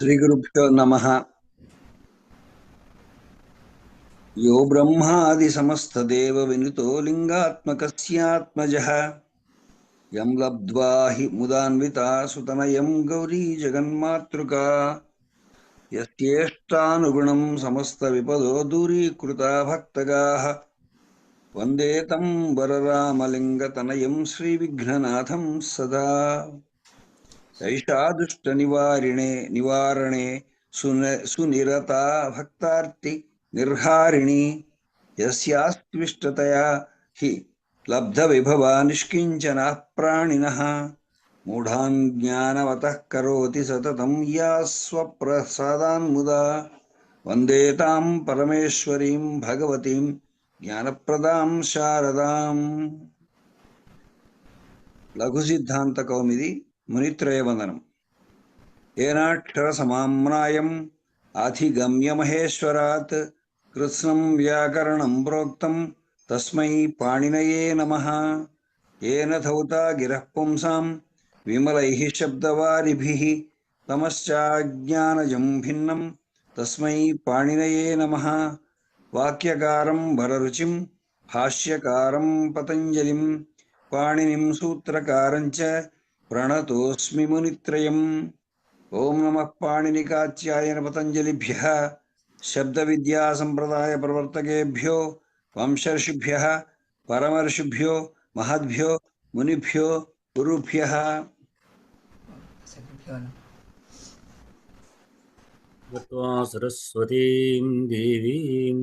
శ్రీగురుభ్యో నమః. యో బ్రహ్మాది సమస్తదేవ వినుతో లింగాత్మకస్యాత్మజః యం లబ్ధ్వా హి ముదాన్వితా సుతనయం గౌరీ జగన్మాతృకా యస్యేష్టానుగుణం సమస్త విపదో దూరీకృతా భక్తగాః వందే తం వరరామలింగతనయం శ్రీవిఘ్ననాథం సదా. ఐషా నివారణే సునిరతా భక్తార్తి నిర్హారిణి యస్యాస్త్విష్టతయా హి లబ్ధ విభవా నిష్కించనా ప్రాణినః మూఢాన్ జ్ఞానవతః కరోతి సతతం యా స్వప్రసాదాన్ముదా వందే తాం పరమేశ్వరీం భగవతీం జ్ఞానప్రదాం శారదాం. లఘు సిద్ధాంత కౌముది మునిత్రయవందనం. ఏనాక్షర సమామ్నాయం అధిగమ్య మహేశ్వరాత్ కృత్స్నం వ్యాకరణం ప్రోక్తం తస్మై పాణినయే నమః. ఏన ధౌతా గిరః పుంసాం విమలైః శబ్దవారిభిః తమశ్చాజ్ఞానజం భిన్నం తస్మై పాణినయే నమః. వాక్యకారం వరరుచిం భాష్యకారం పతంజలిం పాణినిం సూత్రకారం చ ప్రణతోస్మి మునిత్రయం. ఓం నమః పాణినికాత్యాయన పతంజలిభ్యః శబ్ద విద్యా సంప్రదాయ ప్రవర్తకేభ్యో వంశర్షిభ్యః పరమర్షిభ్యో మహద్భ్యో మునిభ్యో గురుభ్యః. సరస్వతీం దేవీం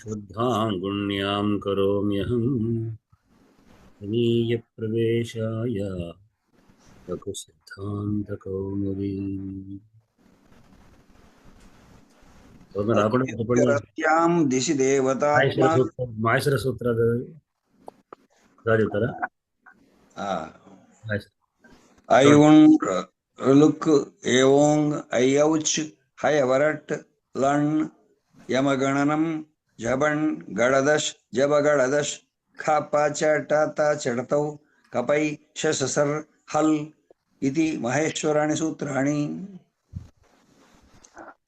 శుద్ధాంగుణ్యాం కరోమ్యహం వినీయ ప్రవేశాయ లఘు సిద్ధాంత కౌముదీ. అత్యరస్యాం దిశి దేవతాత్మా మాయశ్వర సూత్రాలు చెప్తారా? ఐవుంగ్ లుక్ ఏవోంగ్ ఐఔచ్ హయవరట్ లణ్ యమగణనం జబణ్ గడదశ్ జబగడదశ్ ఖపచటతచడతౌ కపై శససర్ హల్ ఇది మహేశ్వరాణి సూత్రాణి.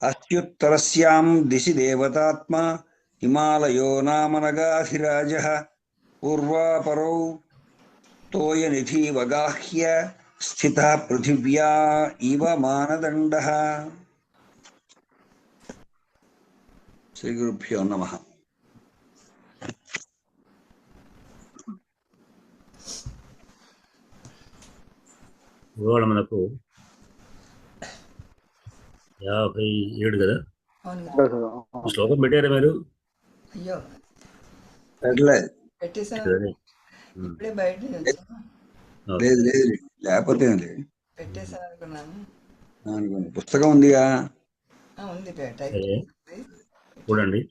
అస్యుత్తరస్యాం దిశి దేవతాత్మా హిమాలయో నామ నగాధిరాజః పూర్వాపరౌ తోయనిధివగాహ్య స్థితః పృథివ్యా ఇవ మానదండః. శ్రీగురుభ్యో నమః. ఇవాళ మనకు 57 కదా శ్లోకం పెట్టారా మీరు? అయ్యో లేదు పెట్టేసాను, ఇప్పుడే బయట లేదు లేదు లేకపోతే లేదు పెట్టేసాను అనుకున్నాను. అనుకోండి. పుస్తకం ఉందిగా. ఉంది చూడండి.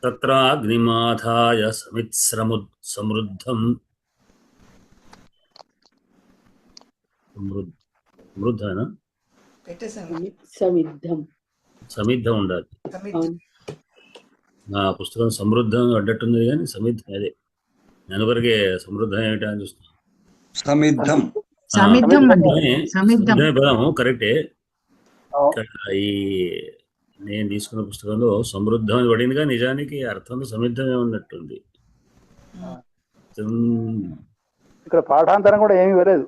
తత్రాగ్నిమాధాయ సమృద్ధం సమృద్ధనా పెట్టేసాను. సమిద్ధం ఉండాలి. నా పుస్తకం సమృద్ధం అడ్డట్టున్నది కానీ సమిద్ధం అదే నేను వరకే సమృద్ధం ఏమిటా అని చూస్తున్నాను. పదం కరెక్టే. ఈ నేను తీసుకున్న పుస్తకంలో సమృద్ధం అని పడింది కానీ నిజానికి అర్థం సమిద్ధమే ఉన్నట్టుంది. ఇక్కడ పాఠాంతరం కూడా ఏమీ ఇవ్వలేదు.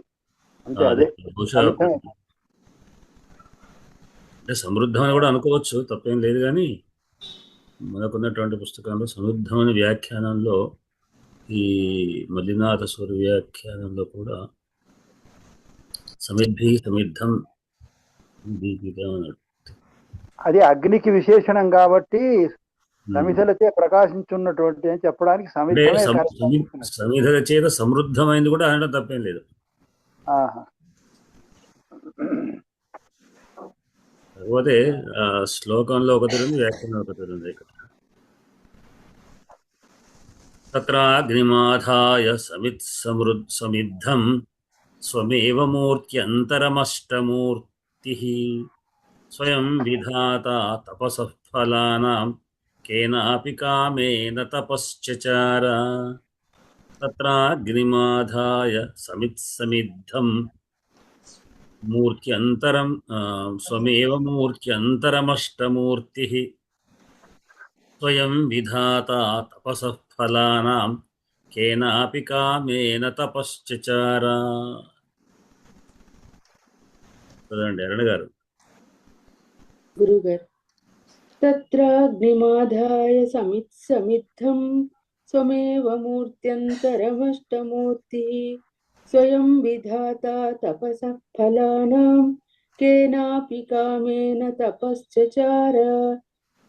అంటే సమృద్ధం అని కూడా అనుకోవచ్చు, తప్పేం లేదు. కానీ మనకున్నటువంటి పుస్తకంలో సమృద్ధం అనే వ్యాఖ్యానంలో ఈ మల్లినాథ సూర్య వ్యాఖ్యానంలో కూడా సమిద్ధం అది అగ్నికి విశేషణం కాబట్టి సమిధలచే ప్రకాశించున్నటువంటి అని చెప్పడానికి సమిధల చేత సమృద్ధమైంది కూడా అనడం తప్పేం లేదు. కాకపోతే శ్లోకంలో ఒకటి ఉంది, వ్యాఖ్యానం ఒకటి ఉంది. ఇక్కడ తత్రాగ్నిమాధాయ సమిద్ధం స్వమేవ మూర్త్యంతరమష్టమూర్తి స్వయం విధాత తపసః ఫలానాం కేనాపి కామేన తపశ్చచార. తత్రాగ్నిమాధాయ సమిద్ధం మూర్త్యంతరం స్వమేవ మూర్త్యంతరమష్టమూర్తిః స్వయం విధాత తపసః ఫలానాం కేనాపి కామేన తపశ్చచార. చదవండి అరుణ గారు. గురుగారు. తత్రాగ్నిమాదాయ సమిద్ధం స్వమేవ మూర్త్యంతరమష్టమూర్తిః స్వయం విధాత తపసః ఫలానాం కేనాపి కామేన తపశ్చచార.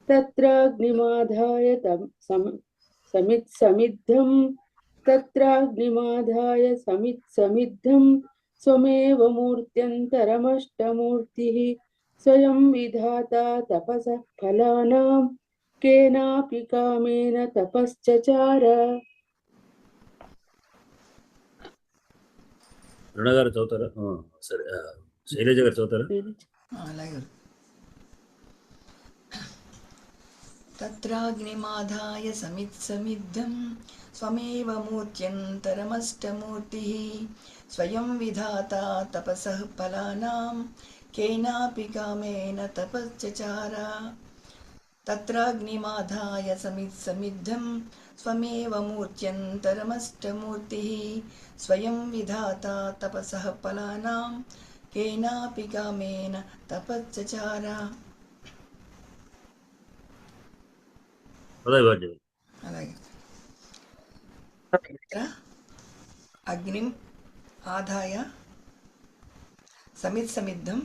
తత్రాగ్నిమాదాయ సమిద్ధం స్వమేవ మూర్త్యంతరమష్టమూర్తిః స్వయం విధాత తపసః ఫలానాం కేనాపి కామేన తపశ్చచార. అరుణ గారు చదువుతారా? సరే, శైలజ గారు చదువుతారా? అలాగే. తత్రాగ్నిమాదాయ సమిద్ధం స్వమేవ మూర్త్యంతరమష్టమూర్తిః స్వయం విధాత తపసః ఫలానాం కేనాపి కామేన తపశ్చచార. తత్రాగ్నిమాదాయ సమిద్ధం స్వమేవ మూర్త్యంతరమష్టమూర్తిః స్వయం విధాత తపసః ఫలానాం కేనాపి కామేన తపశ్చచార. అలాగే. అగ్నిం ఆదాయ సమిద్ధం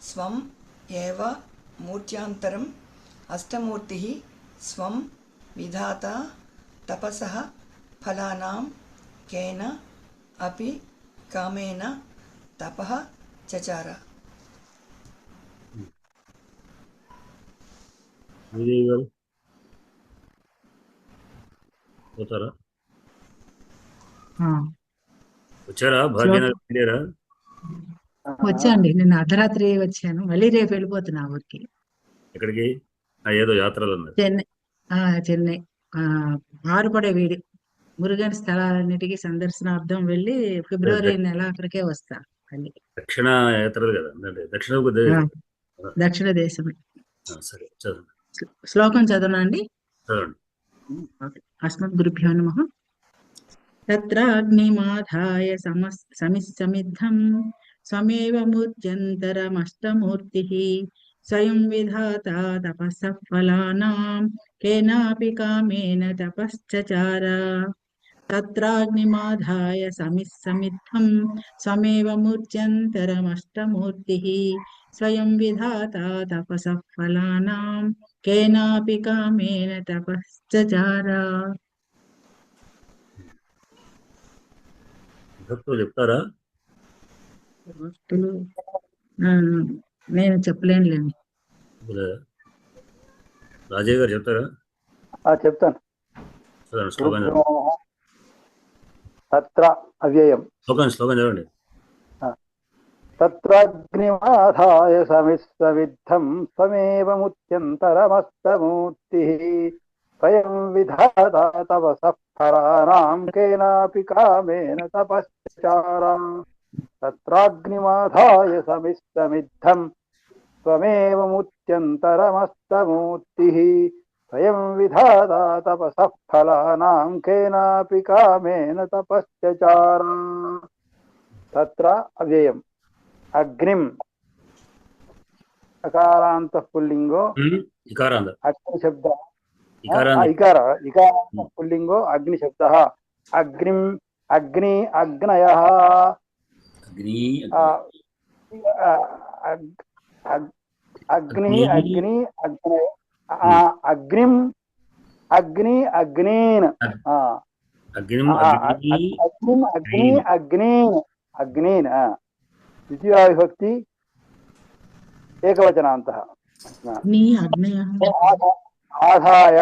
స్వం ఏవ మూర్త్యాంతరం అష్టమూర్తిః స్వం విధాత తపసః ఫలానాం కేన అపి కామేన తపః చచార. వచ్చారా? భాగ్యనగర్ వెళ్ళారా? వచ్చాండి, నేను అర్ధరాత్రి వచ్చాను, మళ్ళీ రేపు వెళ్ళిపోతున్నా ఊరికి. ఎక్కడికి? ఏదో యాత్రలు ఉన్నారు. చెన్నై ఆరుపడే వీడి మురుగన్ స్థలాలన్నిటికీ సందర్శనార్థం వెళ్ళి ఫిబ్రవరి నెల అక్కడికే వస్తా. దక్షిణ యాత్రలు కదా, దక్షిణ దేశమే. సరే, చదవండి. శ్లోకం చదవనండి. చదవండి. అస్మద్గురుభ్యో నమః. తత్రాగ్నిమాదాయ సమిద్ధం స్వమేవ మూర్త్యంతరమష్టమూర్తిః స్వయం విధాత తపసః ఫలానాం కేనాపి కామేన తపశ్చచార. తత్రాగ్నిమాదాయ సమిద్ధం స్వమేవ మూర్త్యంతరమష్టమూర్తిః స్వయం విధాత తపసః ఫలానాం కేనాపి కామేన తపశ్చచార. భక్తులు చెప్తారా? భక్తులు నేను చెప్పలేనులేండి. రాజయ్య గారు చెప్తారా? చెప్తాను. శ్లోకం తత్ర అవ్యయం. శ్లోకం చదవండి. తత్రాగ్నిమాదాయ సమిద్ధం స్వమేవ మూర్త్యంతరమష్టమూర్తిః స్వయం విధాత తపసః ఫలానాం కేనాపి కామేన తపశ్చచార. తత్రాగ్నిమాదాయ సమిద్ధం స్వమేవ మూర్త్యంతరమష్టమూర్తిః స్వయం విధాత తపసః ఫలానాం కేనాపి కామేన తపశ్చచార. తత్ర అవ్యయం. అగ్నిం అకారాంత పుల్లింగో అగ్ని శబ్ద ఇకారాంత పుల్లింగో అగ్ని శబ్ద. అగ్నిం అగ్ని అగ్నయః అగ్ని అగ్ని అగ్నయ అగ్నిం అగ్ని అగ్నీన్ అగ్నిం అగ్ని అగ్నీన్ అగ్నీన్ ద్వితీయ విభక్తి ఏకవచనాంతః. ఆదాయ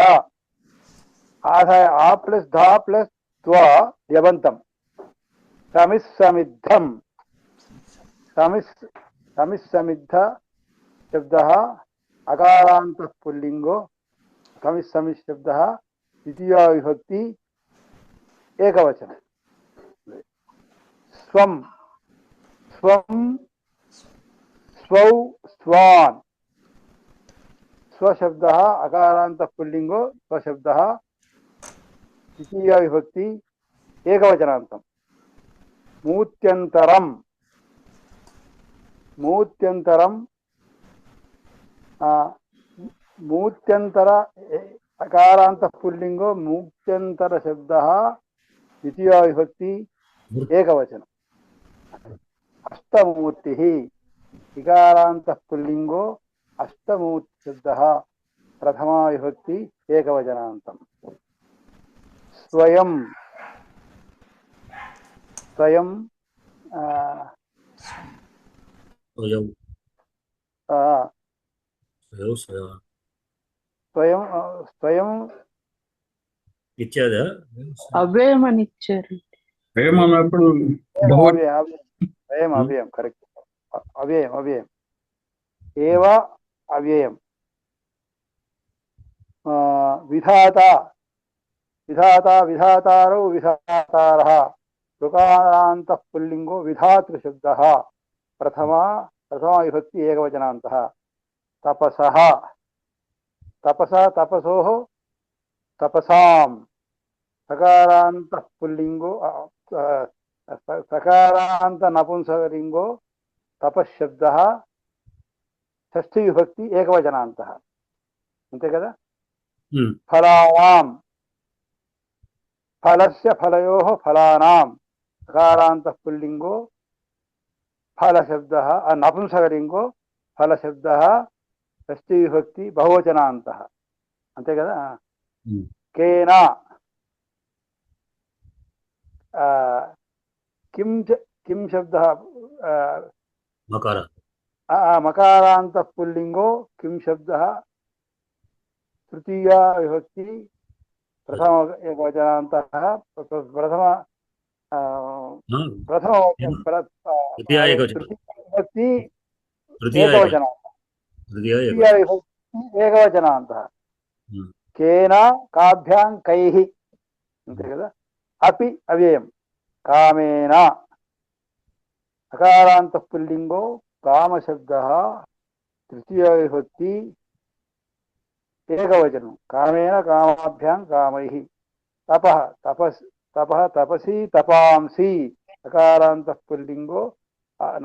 ఆదాయ ఆ ప్లస్ ధా ప్లస్ త్వ ద్యవంతం. సమిద్ధం సమిద్ధ శబ్ద అకారాంత పుల్లింగో శబ్ద ద్వితీయ విభక్తి ఏకవచనం. స్వం స్వం स्वौ स्वान् स्वशब्दः अकारान्तः पुल्लिङ्गो स्वशब्दः द्वितीया विभक्ति एकवचनान्तं मूत्यन्तरं मूत्यन्तरं मूत्यन्तर अकारान्तः पुल्लिङ्गो मूत्यन्तर शब्दः द्वितीया विभक्ति एकवचनम् अष्टमूर्तिः इकारान्तः पुल्लिङ्गो अष्टमूर्ति शब्दः प्रथमा विभक्ति एकवचनान्तम् स्वयं स्वयं स्वयं स्वयं स्वयं स्वयं स्वयं ఇచ్చేదా అవ్యయం అని ఇచ్చారు. అన్నప్పుడు अव्ययम् अव्ययं करेक्ट अव्ययम् अव्ययम् एव अव्ययं विधाता विधाता विधातारौ विधातारः ऋकारान्तः पुल्लिङ्गो विधातृशब्दः प्रथमा विभक्ति एकवचनान्तः तपसः तपसा तपसोः तपसां सकारान्तः पुल्लिङ्गो सकारान्त नपुंसकलिङ्गो तपश्शब्दः षष्ठी विभक्ति एकवचनान्तः अंते कदा फलानां फलस्य फलयोः फलानां सकारान्तः पुल्लिङ्गो फलशब्दः नपुंसकलिङ्गो फलशब्दः षष्ठी विभक्ति बहुवचनान्तः अंते कदा केन किं शब्दः మకార मकारान्तः पुल्लिङ्गो किं शब्दः तृतीया विभक्ति प्रथम एकवचनान्तः प्रथम विभक्ति एकवचनान्तः एकवचनान्तः केन काभ्यां कैः अंते कदा अपि अव्ययं कामेन अकारान्तः पुल्लिङ्गो कामशब्दः तृतीया विभक्ति एकवचनं कामेन कामाभ्यां कामैः तपः तपस् तपः तपसि तपांसि अकारान्तः पुल्लिङ्गो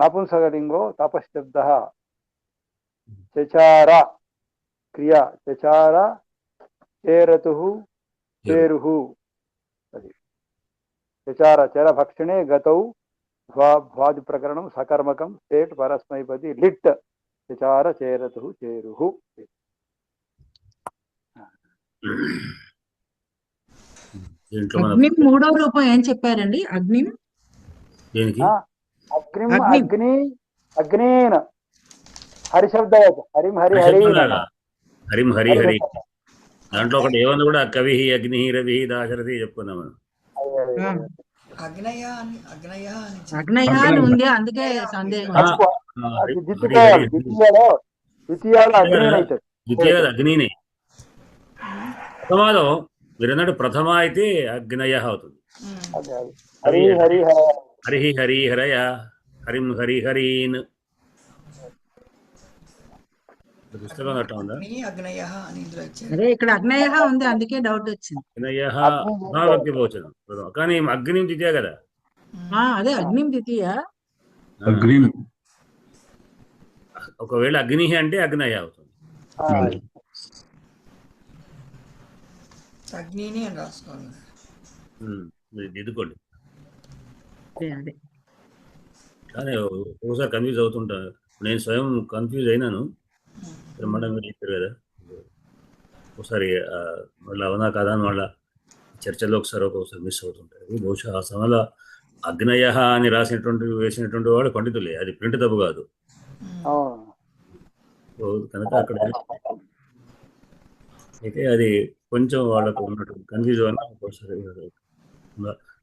नपुंसकलिङ्गो तपश्शब्दः चचार क्रिया चचार चेरतुः चेरुः चचार चर भक्षणे गतौ भ्वादि प्रकरणं सकर्मकं स्टेट परस्मैपदी लिट् चचार चेरतुः चेरुः అగ్ని మూడవ రూపం ఏం చెప్పారండి? అగ్ని अग्निम अग्नि अग्नेन हरि शब्दवत् हरिम हरि हरि హరిం హరి హరి దాంట్లో ఒకటి ఏమన్నా కూడా కవి అగ్ని రవి దాశరథి చెప్పుకున్నాం మనం. అగ్నయ అని అగ్నయ అని అగ్నయ అని ఉంది, అందుకే సందేహం. ద్వితీయ అగ్నినే. ప్రథమాలో మీరు అన్నట్టు ప్రథమ అయితే అగ్నయ అవుతుంది. హరి హరి హరి హరి హరయ హరిం హరి హరీన్ పుస్తకం అట్లా ఉందా? అదే ఇక్కడ అగ్నయ ఉంది, అందుకే డౌట్ వచ్చింది. అగ్నయ మహాభక్తి భోజనం కానీ అగ్ని ద్వితీయ కదా. అదే అగ్ని ద్వితీయ. ఒకవేళ అగ్ని అంటే అగ్నయ అవుతుంది. అగ్నిని అని రాసుకోవాలి. దిద్దుకోండి. కానీ ఒకసారి కన్ఫ్యూజ్ అవుతుంటా. నేను స్వయం కన్ఫ్యూజ్ అయినాను. బ్రహ్మాండం మీరు చెప్పారు కదా, ఒకసారి మళ్ళీ అవునా కాదా అని వాళ్ళ చర్చలో ఒకసారి మిస్ అవుతుంటారు. బహుశా ఆ సమయంలో అగ్నయ అని వేసినటువంటి వాడు పండితులే, అది ప్రింట్ తప్పు కాదు కనుక అక్కడ అయితే అది కొంచెం వాళ్ళకు ఉన్నట్టు కన్ఫ్యూజ్ అని ఒకసారి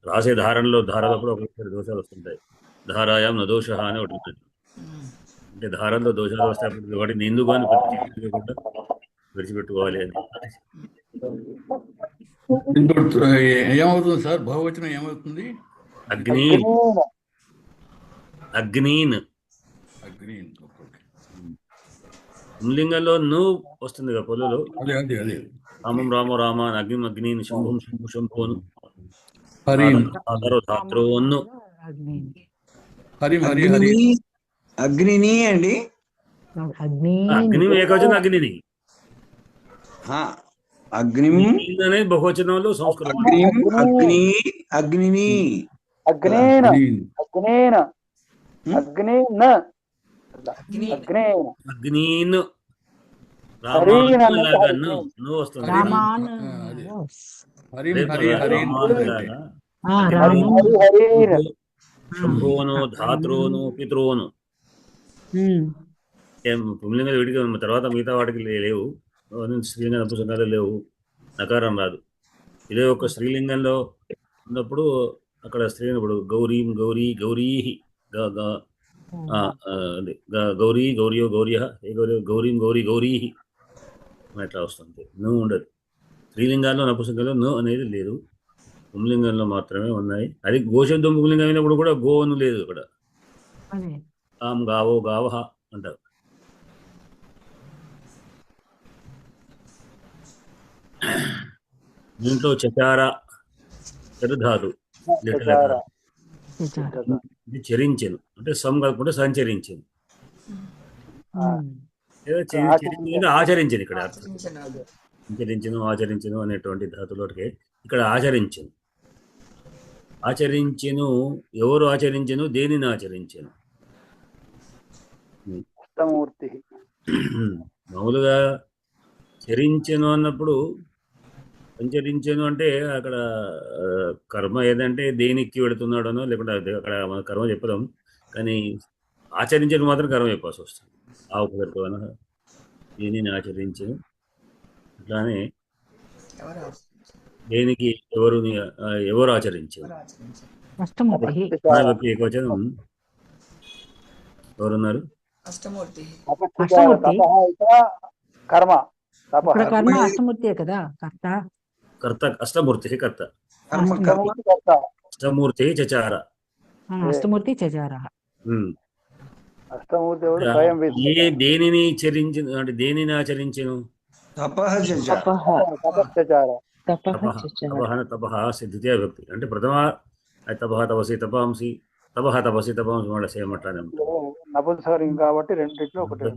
రాసే ధారలో కూడా ఒకసారి దోషాలు వస్తుంటాయి. ధారాయాం నదోష అని ఒకటి ఉంటుంది. అంటే ధారంలో దోషాలు వస్తాయి, వాటిని ఎందుకు అని కూడా విడిచిపెట్టుకోవాలి అని. ఏమవుతుంది సార్? బహువచనం ఏమవుతుంది? అగ్నీన్. అగ్నీన్. పుంలింగంలో ను వస్తుంది కదా పొలలో. అదే రామం రామో రామ అగ్నిం అగ్నిని శంభుం శంభు శంభోను హరిం ధాత్రోన్ను హరిం హరి హరి అగ్నిని అగ్నిని అండి. అగ్ని అగ్ని ఏకవచనం అగ్నిని, ఆ, అగ్నిం అనేది బహువచనంలో సంస్కృతం. అగ్నిం అగ్ని అగ్నిని అగ్నేన హరిం. అగ్నేన అగ్నేన అగ్నేన అగ్నిన్ హరిన్ రామాను అన్నట్టు లాగా హరిన్. ను వస్తుంది. రామాన్ అదే. ఓస్. హరిం అదే హరి కదా, హరిం రామాను అంటే లాగా హరి రామం హరి హరిర్ శంభోను ధాత్రోను పిత్రోను. ఏం పుంలింగ వీటికి తర్వాత మిగతా వాటికి లేవు, స్త్రీలింగ నపుంసకాలు లేవు, నకారం రాదు. ఇదే ఒక స్త్రీలింగంలో ఉన్నప్పుడు అక్కడ స్త్రీ ఇప్పుడు గౌరీం గౌరీ గౌరీహి గౌరీ గౌరియో గౌర్య ఏ గౌరీ గౌరీం గౌరీ గౌరీహి అట్లా వస్తుంది. ను ఉండదు. స్త్రీలింగాల్లో నపుంసకంలో ను అనేది లేదు, పుంలింగంలో మాత్రమే ఉన్నాయి. అది గోశబ్దం పుంలింగం అయినప్పుడు కూడా గోను లేదు అక్కడ. అదే ఆం గావో గావహ అంటారు. దీంట్లో చచార చరుధాతు చచార. ఇది చరించెను అంటే సం కలుపుకుంటే సంచరించెను లేదా చరించెను ఆచరించెను. ఇక్కడ అర్థం ఆచరించను. సంచరించెను ఆచరించెను అనేటువంటి ధాతులోకి ఇక్కడ ఆచరించెను. ఆచరించెను ఎవరు ఆచరించెను, దేనిని ఆచరించెను? అష్టమూర్తి. మామూలుగా చరించెను అన్నప్పుడు సంచరించెను అంటే అక్కడ కర్మ ఏదంటే దేనికి వెళుతున్నాడనో లేకుంటే అక్కడ మన కర్మ చెప్పలేం, కానీ ఆచరించను మాత్రం కర్మ చెప్పాల్సి వస్తుంది. ఆ ఉపకరణ దేనిని ఆచరించను. అట్లానే ఎవరు దేనికి ఎవరు ఆచరించను. అష్టమూర్తి మనకి ఏకవచనం ఎవరున్నారు? అష్టమూర్తి. అష్టమూర్తి. కర్మ తప ఇక్కడ కర్మ అష్టమూర్తే కదా కర్త. కర్త అష్టమూర్తి కర్త. అష్టమూర్తి కర్త. అష్టమూర్తి చచార. అష్టమూర్తి చచార. అష్టమూర్తి ఎవరు? స్వయం ఏ దేనిని చరించను అంటే దేనిని ఆచరించను? తపః చ తపశ్చచార. తపః సిద్ధితే భక్తి అంటే ప్రథమ తపః తపసి తపాంసి తపః తపసి తపాంసి వాళ్ళ సేమ్ అట్లానే ఉంటుంది. నపుంసకలింగం కాబట్టి రెండిట్లో ఒకటి.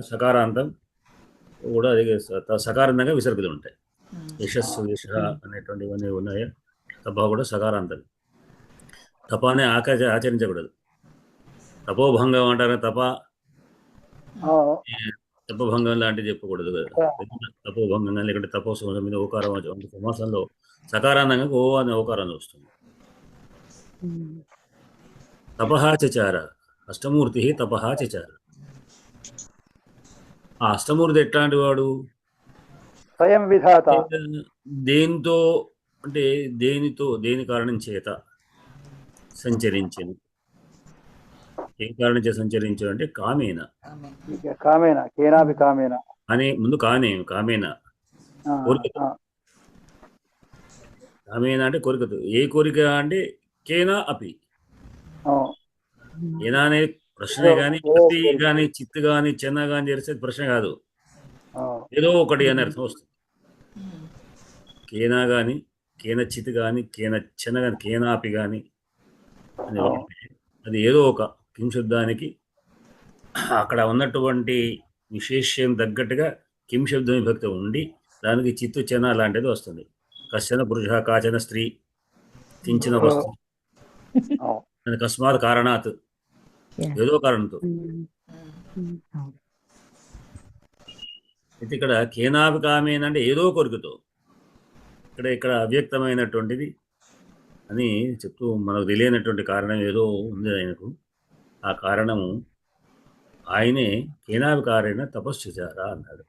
సకారాంతం కూడా అది సకారంతంగా విసర్గలు ఉంటాయి. యశస్సు యశ అనేటువంటివన్నీ ఉన్నాయి. తప కూడా సకారాంతం. తపాన్ని ఆచరించకూడదు. తపోభంగం అంటారు. తపోభంగం లాంటివి చెప్పకూడదు కదా. తపోభంగంగా లేకుంటే తపోసు మీద ఓకారం సమాసంలో సకారాంతంగా ఓ అనే ఓకారాన్ని వస్తుంది. తపః చచార అష్టమూర్తి తపః చచార. ఆ అష్టమూర్తి ఎట్లాంటి వాడు? స్వయం విధాత. దేంతో అంటే దేనితో దేని కారణం చేత సంచరించను. ఏ కారణం చేత సంచరించు అంటే కామేన. కామేన కేనాపి కామేన అని ముందు కామేన కోరిక. కామేన అంటే కోరికతో. ఏ కోరిక అంటే కేనా అపి. ఏనా అనే ప్రశ్నే కానీ ప్రతి కానీ చిత్తు కానీ చెన్న కానీ చేస్తే ప్రశ్న కాదు, ఏదో ఒకటి అని అర్థం వస్తుంది. కేనా కానీ కేన చిత్ కానీ కేన చెన్న కానీ కేనాపి కానీ అని అది ఏదో ఒక కింశబ్దానికి అక్కడ ఉన్నటువంటి విశేష్యం తగ్గట్టుగా కింశబ్దం విభక్తి ఉండి దానికి చిత్తు చెన లాంటిది వస్తుంది. కశ్చన పురుష కాచన స్త్రీ కించిన వస్తు కస్మాత్ కారణాత్ ఏదో కారణంతో. అయితే ఇక్కడ కేనాపి కామేన అంటే ఏదో కోరికతో. ఇక్కడ అవ్యక్తమైనటువంటిది అని చెప్తూ మనకు తెలియనటువంటి కారణం ఏదో ఉంది ఆయనకు. ఆ కారణము ఆయనే కేనావికారైన తపశ్చచారా అన్నాడు.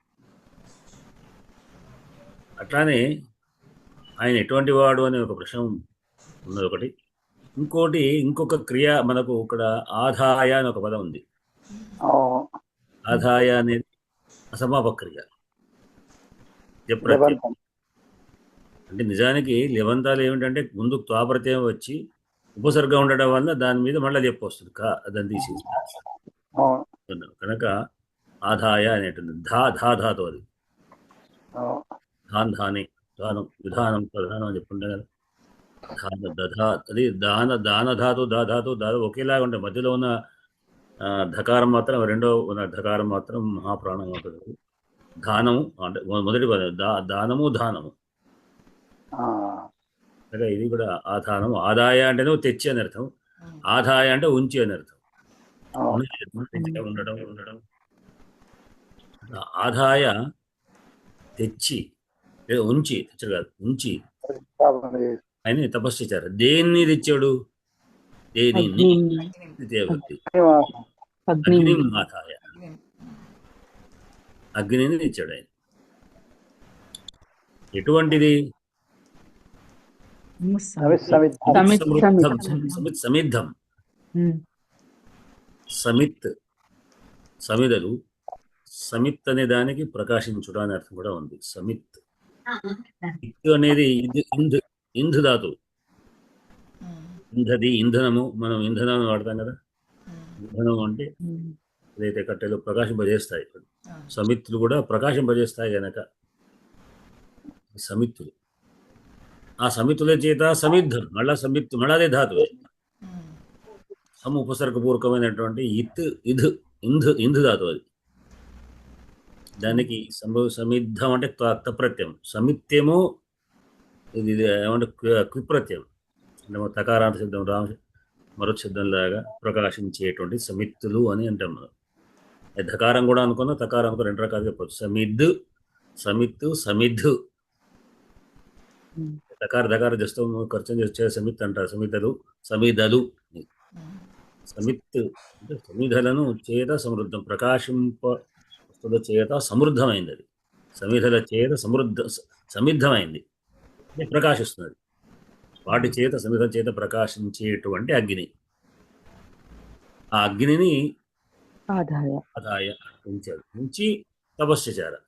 అట్లానే ఆయన ఎటువంటి వాడు అనే ఒక ప్రశ్న ఉన్నది ఒకటి. ఇంకొక క్రియ మనకు ఇక్కడ ఆదాయ అని ఒక పదం ఉంది. ఆదాయ అనేది అసమాపక క్రియ. అంటే నిజానికి లెవంతాలు ఏమిటంటే ముందు త్వాప్రత్యయం వచ్చి ఉపసర్గం ఉండడం వల్ల దాని మీద మళ్ళీ చెప్పు వస్తుంది దాన్ని తీసేసి. కనుక ఆదాయ అనేటుంది. ధాతు అది. ఆ, ధానే దానం విధానం ప్రధానం అని చెప్పుకుంటాం కదా. అది దాన ధాతు ధాతు ఒకేలాగా ఉంటాయి. మధ్యలో ఉన్న ధకారం మాత్రం రెండో ఉన్న ధకారం మాత్రం మహాప్రాణం అవుతుంది. దానము అంటే మొదటి పదం దానము ధానము. ఆ, అంటే ఇది కూడా ఆధానము. ఆదాయ అంటేనే తెచ్చి అని అర్థం. ఆదాయ అంటే ఉంచి అని అర్థం. ఆ, ఉండడం. ఆదాయ తెచ్చి లేదా ఉంచి, తెచ్చడు కాదు, ఉంచి ప్రతిష్టాపన చేసి ఆయన తపస్సు చేశారు. దేన్ని తెచ్చాడు? దేనిని ద్వితీయ వ్యక్తి. అగ్ని మాతాయ, అగ్నిని తెచ్చాడు ఆయన. ఎటువంటిది? సమిద్ధం. సమిత్ సమిదలు. సమిత్ అనే దానికి ప్రకాశించుట అనే అర్థం కూడా ఉంది. సమిత్ అనేది ఇంధు ధాతు. ఇంధనము. మనం ఇంధనాన్ని వాడతాం కదా. ఇంధనం అంటే ఏదైతే కట్టెలు ప్రకాశింపజేస్తాయి, సమిత్తులు కూడా ప్రకాశింపజేస్తాయి గనక సమిత్తులు. ఆ సమిత్తుల చేత సమిద్ధం. మళ్ళా అదే ధాతువే. ఉపసర్గపూర్వకమైనటువంటి ఇంధు ధాతు అది. దానికి సమిద్ధం అంటే తప్రత్యయం. సమిత్యము ఇది ఏమంటే క్విప్రత్యయం. అంటే తకారాంత శబ్దం మరొక శబ్దంలాగా ప్రకాశించేటువంటి సమిత్తులు అని అంటాం మనం. ధకారం కూడా అనుకున్నా, తకారం అనుకో, రెండు రకాలు చెప్పచ్చు. సమిత్తు సమిద్ధు. ధకార జస్తం ఖర్చు చేసే సమిత్ అంటారు. సమిదలు. సమిత్ అంటే సమిధలను చేత సమృద్ధం. ప్రకాశింప వస్తువుల చేత సమృద్ధమైంది అది. సమిధల చేత సమిద్ధమైంది, ప్రకాశిస్తున్నది. వాటి చేత సమిధల చేత ప్రకాశించేటువంటి అగ్ని. ఆ అగ్నిని ఆదాయ ఉంచాడు. ఉంచి తపస్సు చేశారు.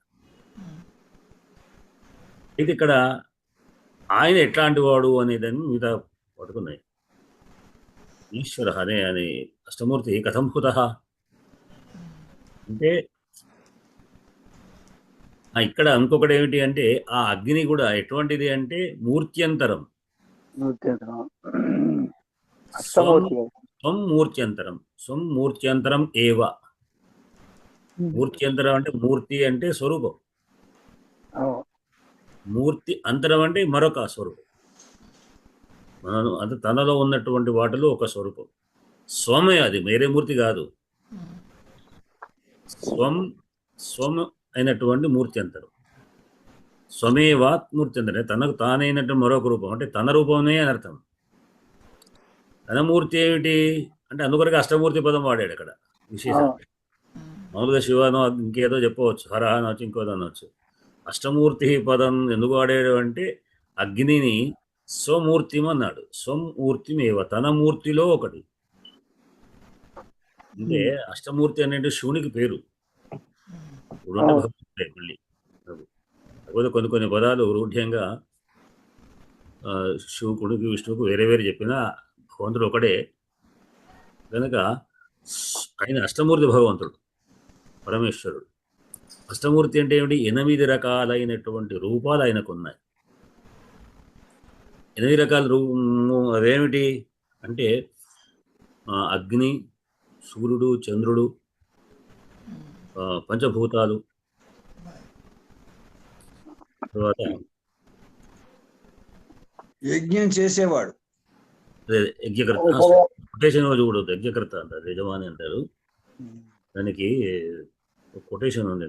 ఇది ఇక్కడ ఆయన ఎట్లాంటి వాడు అనేదాన్ని మిగతా పట్టుకున్నాయి. ఈశ్వర అనే అష్టమూర్తి కథం హుతః అంటే ఇక్కడ ఇంకొకటి ఏమిటి అంటే ఆ అగ్ని కూడా ఎటువంటిది అంటే మూర్త్యంతరం. స్వం మూర్త్యంతరం ఏవ. మూర్త్యంతరం అంటే మూర్తి అంటే స్వరూపం. మూర్తి అంతరం అంటే మరొక స్వరూపం. అది తనలో ఉన్నటువంటి వాటిలో ఒక స్వరూపం. స్వమే అది, వేరే మూర్తి కాదు. స్వం అయినటువంటి మూర్తి అంతరం. స్వమేవాత్ మూర్తి అంతరే తనకు తానైనటువంటి మరొక రూపం, అంటే తన రూపమే అని అర్థం. తన మూర్తి ఏమిటి అంటే అందుకొరకు అష్టమూర్తి పదం వాడాడు అక్కడ. విశేషం మామూలుగా శివనో ఇంకేదో చెప్పవచ్చు, హర అనవచ్చు, ఇంకోదో అనవచ్చు. అష్టమూర్తి పదం ఎందుకు వాడాడు అంటే అగ్నిని స్వమూర్తిం అన్నాడు. స్వమూర్తిమేవ, తన మూర్తిలో ఒకటి. అంటే అష్టమూర్తి అనేది శివునికి పేరు. ఇప్పుడుంటే భక్తుడే మళ్ళీ. కాకపోతే కొన్ని పదాలు రూఢ్యంగా శివుడికి విష్ణువుకు వేరే వేరే చెప్పినా భగవంతుడు ఒకడే కనుక ఆయన అష్టమూర్తి భగవంతుడు, పరమేశ్వరుడు. అష్టమూర్తి అంటే ఏమిటి? 8 రకాలైనటువంటి రూపాలు ఆయనకు ఉన్నాయి. 8 రకాల రూపము అవేమిటి అంటే అగ్ని, సూర్యుడు, చంద్రుడు, పంచభూతాలు, తర్వాత యజ్ఞం చేసేవాడు, యజ్ఞకర్త. కొటేషన్ చూడదు, యజ్ఞకర్త అంటారు, యజమాని అంటారు. దానికి కొటేషన్ ఉంది.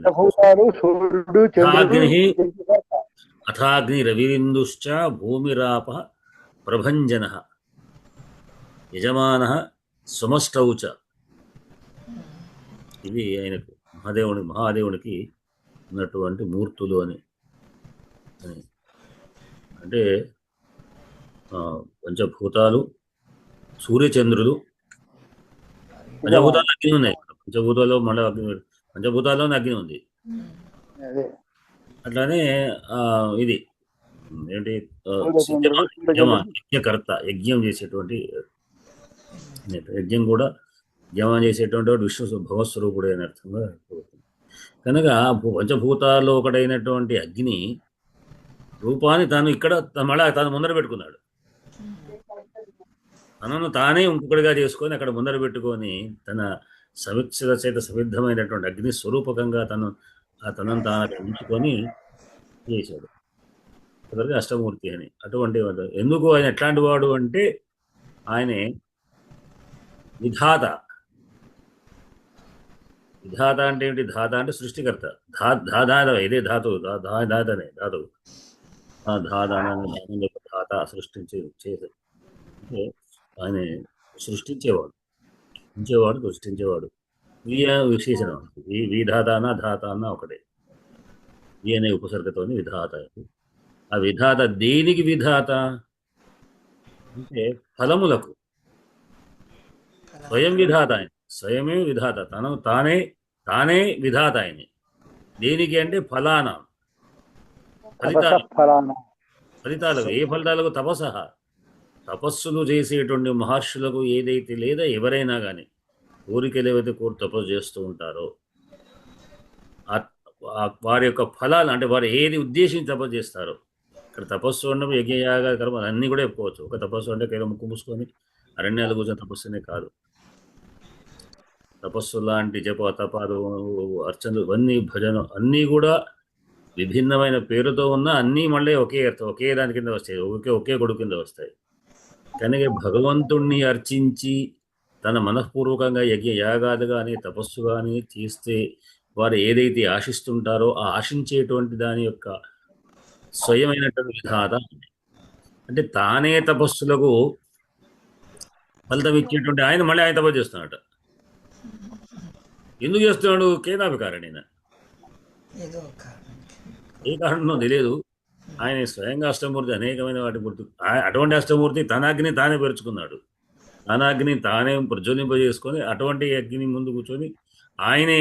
అథాగ్ని రవిరిందుశ్చ భూమిరాప ప్రభంజన యజమాన సమష్టౌచ. ఇది ఆయనకు మహాదేవునికి ఉన్నటువంటి మూర్తులు అని. అంటే పంచభూతాలు, సూర్యచంద్రులు, పంచభూతాలు అగ్ని ఉన్నాయి. పంచభూతాల్లో మళ్ళీ పంచభూతాల్లోనే అగ్ని ఉంది. అట్లానే ఇది ఏంటి యజ్ఞకర్త, యజ్ఞం చేసేటువంటి, యజ్ఞం కూడా యజమానం చేసేటువంటి విష్ణు భగవత్స్వరూపుడు అని అర్థంగా. కనుక పంచభూతాల్లో ఒకటైనటువంటి అగ్ని రూపాన్ని తాను ఇక్కడ మళ్ళా తాను ముందర పెట్టుకున్నాడు. తనను తానే ఇంకొకటిగా చేసుకొని అక్కడ ముందర పెట్టుకొని తన సమిక్షర చేత సమిద్ధమైనటువంటి అగ్ని స్వరూపకంగా తనను తాను అక్కడ ఉంచుకొని చేశాడు. అతనికి అష్టమూర్తి అని. అటువంటి వాడు ఎందుకు ఆయన ఎట్లాంటి వాడు అంటే ఆయనే విధాత. విధాత అంటే ఏంటి? ధాత అంటే సృష్టికర్త. ధాత ఇదే ధాతువు, ధాతనే ధాతువు. ధాత సృష్టించే చేసే అంటే ఆయన సృష్టించేవాడు, ఉంచేవాడు, సృష్టించేవాడు. విశేషణం విధాత అన్న ధాత అన్న ఒకటే. ఈ అనే ఉపసర్గతోని విధాత. ఆ విధాత దేనికి విధాత అంటే ఫలములకు. స్వయం విధాత ఆయన, స్వయమే విధాత. తానే విధాత ఆయన. దేనికి అంటే ఫలానా, ఫలితాలకు. ఏ ఫలితాలకు? తపస్సులు చేసేటువంటి మహర్షులకు ఏదైతే లేదా ఎవరైనా కానీ కోరికలు ఏవైతే తపస్సు చేస్తూ ఉంటారో వారి యొక్క ఫలాలు అంటే వారు ఏది ఉద్దేశించి తపస్సు చేస్తారో. ఇక్కడ తపస్సు అంటే యజ్ఞయాగ కర్మలు అన్నీ కూడా చెప్పుకోవచ్చు. ఒక తపస్సు అంటే కేవలం ముక్కు మూసుకొని అరణ్యాలు కూర్చొని తపస్సునే కాదు. తపస్సు లాంటి జప తపాలు అర్చనలు ఇవన్నీ భజన అన్నీ కూడా విభిన్నమైన పేరుతో ఉన్న అన్నీ మళ్ళీ ఒకే దాని కింద వస్తాయి, ఒకే కొడుకు కింద వస్తాయి. కనుక భగవంతుణ్ణి అర్చించి తన మనఃపూర్వకంగా యజ్ఞ యాగాలు కానీ తపస్సు కానీ చేస్తే వారు ఏదైతే ఆశిస్తుంటారో ఆ ఆశించేటువంటి దాని యొక్క స్వయమైనటువంటి విధాత. అంటే తానే తపస్సులకు ఫలితం ఇచ్చేటువంటి ఆయన మళ్ళీ ఆయన తపస్సు చేస్తున్నాడు. ఎందుకు చేస్తున్నాడు? కేనాభికారణైన. ఏ కారణం తెలియదు. ఆయన స్వయంగా అష్టమూర్తి, అనేకమైన వాటి మూర్తి. అటువంటి అష్టమూర్తి తన అగ్ని తానే పెరుచుకున్నాడు. తన అగ్ని తానే ప్రజ్వలింపజేసుకొని అటువంటి అగ్ని ముందు కూర్చొని ఆయనే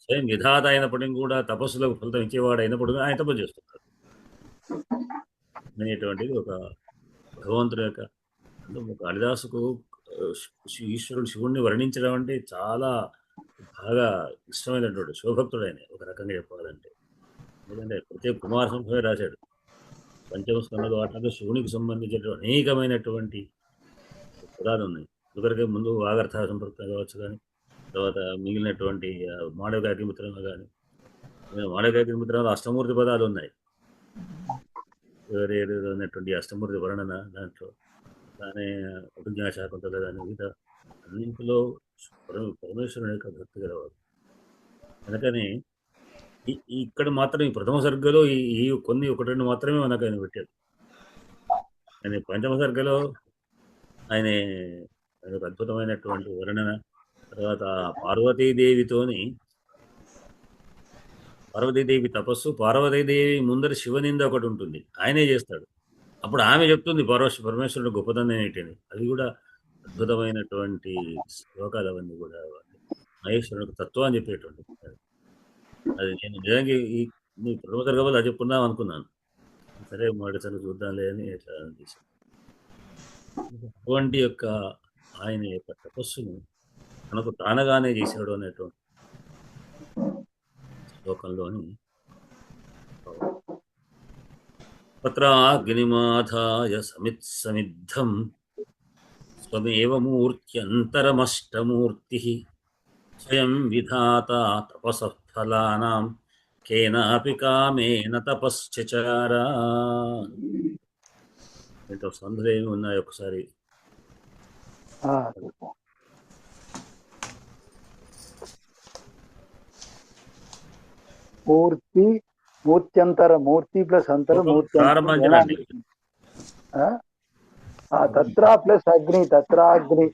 స్వయం విధాత అయినప్పటికీ కూడా తపస్సులకు ఫలితం ఇచ్చేవాడు అయినప్పటికీ ఆయన తపస్సు చేస్తున్నాడు అనేటువంటిది ఒక భగవంతుడి యొక్క. కాళిదాసుకు ఈశ్వరుడు శివుణ్ణి వర్ణించడం అంటే చాలా బాగా ఇష్టమైనటువంటి శివభక్తుడు ఆయన, ఒక రకంగా చెప్పాలంటే. ఎందుకంటే ప్రత్యేక కుమార సంభవే రాశాడు. పంచమ స్కంధ వాటిలో శివునికి సంబంధించినటువంటి అనేకమైనటువంటి పురాలు ఉన్నాయి. ఇదివరకే ముందు వాగర్థ సంపృక్తం కావచ్చు, కానీ తర్వాత మిగిలినటువంటి మాడవికాగ్నిమిత్రంలో కానీ, మాడవికాగ్నిమిత్రంలో అష్టమూర్తి పదాలు ఉన్నాయి. వేరే ఉన్నటువంటి అష్టమూర్తి వర్ణన దాంట్లో దాని అభిజ్ఞా శాకుంతల కానీ మిగతా అన్నింటిలో పరమేశ్వరుని యొక్క భక్తి గలవాడు. అందుకని ఇక్కడ మాత్రం ఈ ప్రథమ సర్గలో ఈ కొన్ని ఒకటి రెండు మాత్రమే మనకు ఆయన పెట్టాడు. ఆయన పంచమ సర్గలో ఆయన ఒక అద్భుతమైనటువంటి వర్ణన. తర్వాత పార్వతీదేవి తపస్సు, పార్వతీదేవి ముందర శివనింద ఒకటి ఉంటుంది, ఆయనే చేస్తాడు. అప్పుడు ఆమె చెప్తుంది పరమేశ్వరుడు గొప్పదనం ఏంటని. అది కూడా అద్భుతమైనటువంటి శ్లోకాలు అవన్నీ కూడా మహేశ్వరుడు తత్వాన్ని చెప్పేటువంటి. అది నేను నిజంగా ఈ ప్రథమ సర్గలో అది చెప్పుకుందాం అనుకున్నాను. సరే మొదటిసారి చూద్దాంలే అని ఎట్లా అనిపిస్తుంది. అటువంటి యొక్క ఆయన యొక్క తపస్సును తనకు తానగానే చేశాడు అనేటువంటి శ్లోకంలోని తత్రాగ్నిమాధాయ సమిద్ధం స్వమేవ మూర్త్యంతరమష్టమూర్తి స్వయం విధాత తపసః ఫలానాం కేనాపి కామేన తపశ్చచార. ఇంత సందులు ఏమి ఉన్నాయి ఒకసారి. మూర్తి, మూర్త్యంతర, మూర్తి ప్లస్ అంతర, తత్ర ప్లస్ అగ్ని, తత్రాగ్ని,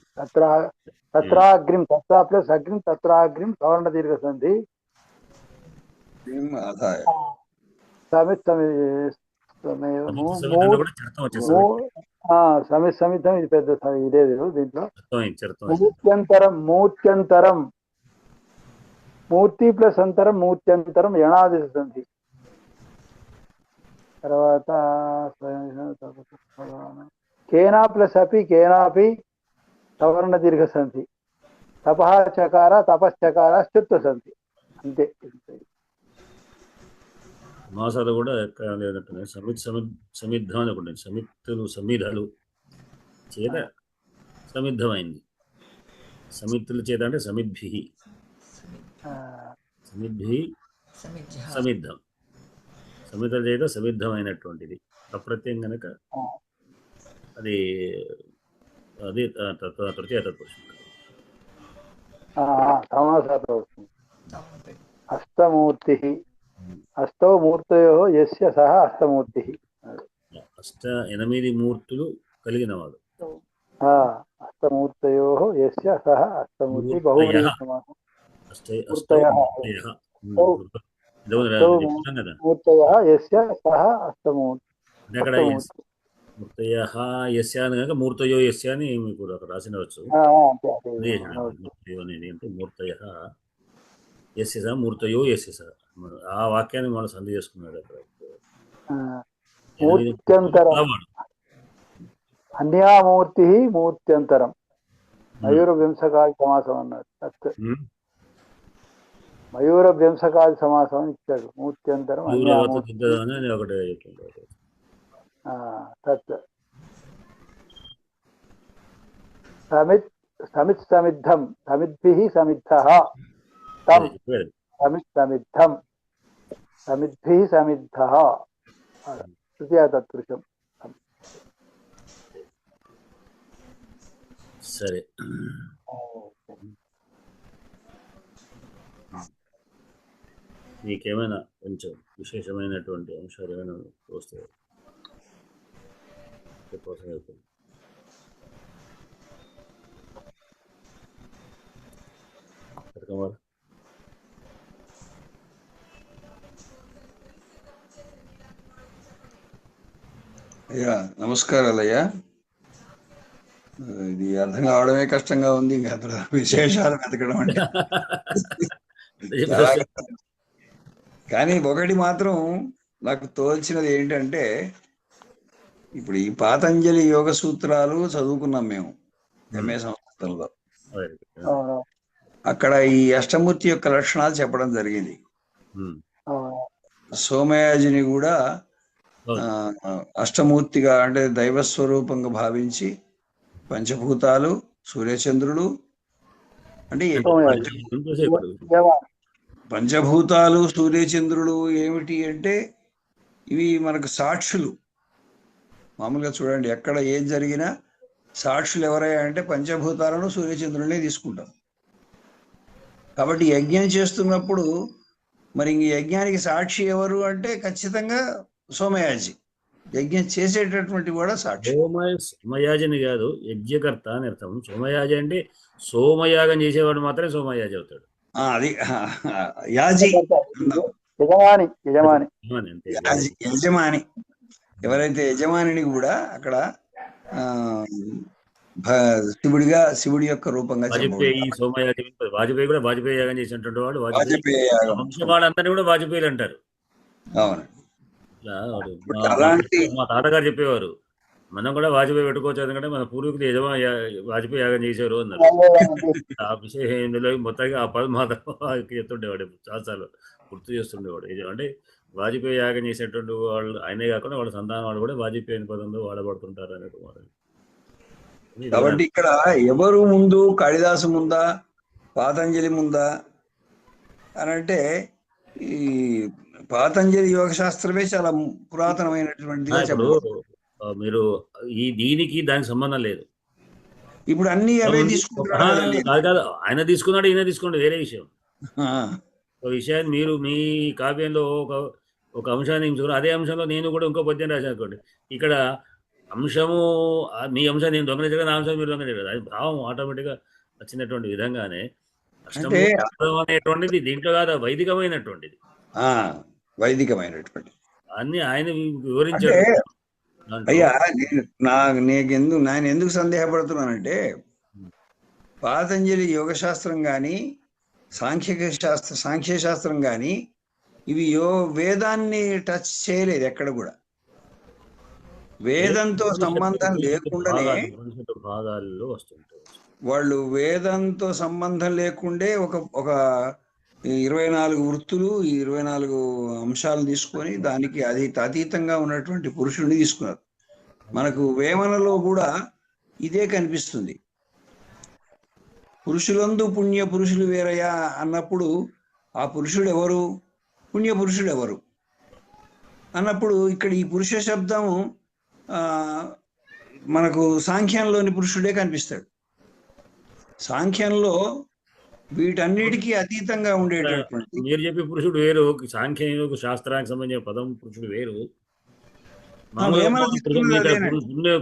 తత్రాగ్నిం, తత్ర ప్లస్ అగ్ని, తత్రాగ్నిం సవర్ణ దీర్ఘ సంధి. సమిద్ధం ఇది పెద్ద ఇదే దీంట్లో. మూర్త్యంతరం మూర్తి ప్లస్ అంతరం, మూర్త్యంతరం యణాది సంధి. తర్వాత కేనా ప్లస్ అపి, కేనాపి సవర్ణ దీర్ఘ సంధి. తపః చకార, తపశ్చకార స్థుత్వ సంధి. అంతే. సమాసాలు కూడా ఎక్కడ లేనట్టున్నాయి. సమిద్ధం అని ఒకటి, సమిత్తులు సమిధలు చేత సమిద్ధమైంది. సమిత్తుల చేత అంటే సమిద్భి, సమిద్భి సమిజ్జ సమిద్ధం, సమితుల చేత సమిద్ధమైనటువంటిది. అప్రత్యయం కనుక అది అది తృతీయ తత్పురుషం. సమాసాలు వస్తుంది. తమ్ము పెట్టి అష్టమూర్తి, అష్టౌ మూర్తయో యస్య సహ అష్టమూర్తి. 8 మూర్తులు కలిగినవాడు. అష్టమూర్తయో యస్య సహ అష్టమూర్తి బహువ్రీహి సమాసం. మూర్తయః యస్య సహ అష్టమూర్తి. అక్కడ మూర్తయ యస్య అని కనుక మూర్తయో యస్య అని మీకు అక్కడ రాసినవచ్చు. మూర్తయో అనేది అంటే మూర్తయ యస్య సహ మూర్తయో యస్య సహ, ఆ వాక్యాన్ని మనం సంధి చేసుకున్నాడు అక్కడ. మూర్త్యంతరం అన్యామూర్తి మూర్త్యంతరం. మయూర వింశకాది సమాసం అన్నాడు. మయూర వింశకాది సమాసం అని ఇచ్చాడు. మూర్త్యంతరం అన్యామూర్తి ఒకటే తత్. సమిత్ సమిత్ సమిద్ధం సమిద్భిః సమిద్ధః తం సమిత్ సమిద్ధం సమిద్భిః సమిద్ధః తృతీయ తత్పురుషం. సరే. మీకేమైనా కొంచెం విశేషమైనటువంటి అంశాలు ఏమైనా వస్తాయి? అయ్యా నమస్కారాలయ్యా. ఇది అర్థం కావడమే కష్టంగా ఉంది, ఇంకా అసలు విశేషాలు వెతకడం అంటే. కానీ ఒకటి మాత్రం నాకు తోల్చినది ఏంటంటే, ఇప్పుడు ఈ పాతంజలి యోగ సూత్రాలు చదువుకున్నాం మేము ఎంఏ సంస్కృతంలో. అక్కడ ఈ అష్టమూర్తి యొక్క లక్షణాలు చెప్పడం జరిగింది. సోమయాజిని కూడా అష్టమూర్తిగా అంటే దైవస్వరూపంగా భావించి పంచభూతాలు, సూర్యచంద్రుడు అంటే పంచభూతాలు సూర్యచంద్రుడు ఏమిటి అంటే ఇవి మనకు సాక్షులు. మామూలుగా చూడండి, ఎక్కడ ఏం జరిగినా సాక్షులు ఎవరయ్యా అంటే పంచభూతాలను సూర్యచంద్రులనే తీసుకుంటాం. కాబట్టి యజ్ఞం చేస్తున్నప్పుడు మరి ఈ యజ్ఞానికి సాక్షి ఎవరు అంటే ఖచ్చితంగా సోమయాజి. యజ్ఞం చేసేటటువంటి కూడా సాక్షి. సోమయాజిని కాదు, యజ్ఞకర్త అని అర్థం. సోమయాజి అంటే సోమయాగం చేసేవాడు మాత్రమే సోమయాజి అవుతాడు. అది యాజి, యజమాని. ఎవరైతే యజమానిని కూడా అక్కడ శివుడి యొక్క రూపంగా వాజపేయి సోమయాజి. వాజపేయి కూడా వాజపేయి యాగం చేసినటువంటి వాడు. వంశవాళ్ళందరినీ కూడా వాజపేయిలు అంటారు. అవును. మా తాతగారు చెప్పేవారు, మనం కూడా వాజపేయి పెట్టుకోవచ్చు, ఎందుకంటే మన పూర్వీకులు వాజపేయి యాగం చేశారు అన్నారు. ఆ విషయం ఇందులో మొత్తంగా ఆ పదం మాత్రం చెప్తుండేవాడు, చాలాసార్లు గుర్తు చేస్తుండేవాడు. అంటే వాజపేయి యాగం చేసేటువంటి వాళ్ళు ఆయనే కాకుండా వాళ్ళ సంతానం వాళ్ళు కూడా వాజపేయి అనే పదంలో వాడబడుతుంటారు అనేటువంటి. కాబట్టి ఇక్కడ ఎవరు ముందు, కాళిదాసు ముందా పాతంజలి ముందా అని అంటే ఈ పాతంజలి యోగ శాస్త్రమే చాలా పురాతనమైనటువంటిది. మీరు ఈ దీనికి దానికి సంబంధం లేదు. ఇప్పుడు అన్ని అవే తీసుకుంటున్నారు. కాదు, ఆయన తీసుకున్నాడు, ఈయన తీసుకున్నాడు, వేరే విషయం. ఒక విషయాన్ని మీరు మీ కావ్యంలో ఒక అంశాన్ని ఎంచుకున్నారు, అదే అంశంలో నేను కూడా ఇంకో పద్యం రాశాను అనుకోండి. ఇక్కడ అంశము మీ అంశం నేను దొంగలించగా, నా అంశం మీరు దొంగలించగా, అది భావం ఆటోమేటిక్గా వచ్చినటువంటి విధంగానే అష్టమూర్తి అనేటువంటిది దీంట్లో కాదు, వైదికమైనటువంటిది. వైదికమైనటువంటి అన్ని ఆయన వివరించాడు. అయ్యా నేను ఎందుకు సందేహపడుతున్నానంటే, పాతంజలి యోగ శాస్త్రం కానీ సాంఖ్యశాస్త్రం కానీ ఇవి వేదాన్ని టచ్ చేయలేదు ఎక్కడ కూడా. వేదంతో సంబంధం లేకుండానే భాగాల్లో వస్తుంటాయి. వాళ్ళు వేదంతో సంబంధం లేకుండే ఒక 24 వృత్తులు, ఈ 24 అంశాలు తీసుకొని దానికి అతీతంగా ఉన్నటువంటి పురుషుడిని తీసుకున్నారు. మనకు వేమనలో కూడా ఇదే కనిపిస్తుంది. పురుషులందు పుణ్య పురుషులు వేరయ్యా అన్నప్పుడు ఆ పురుషుడు ఎవరు, పుణ్య పురుషుడు ఎవరు అన్నప్పుడు ఇక్కడ ఈ పురుష శబ్దం మనకు సాంఖ్యంలోని పురుషుడే కనిపిస్తాడు. సాంఖ్యంలో వీటన్నిటికీ అతీతంగా ఉండేటటువంటి మీరు చెప్పే పురుషుడు వేరు, సాంఖ్యం శాస్త్రానికి సంబంధించిన పదం పురుషుడు వేరు.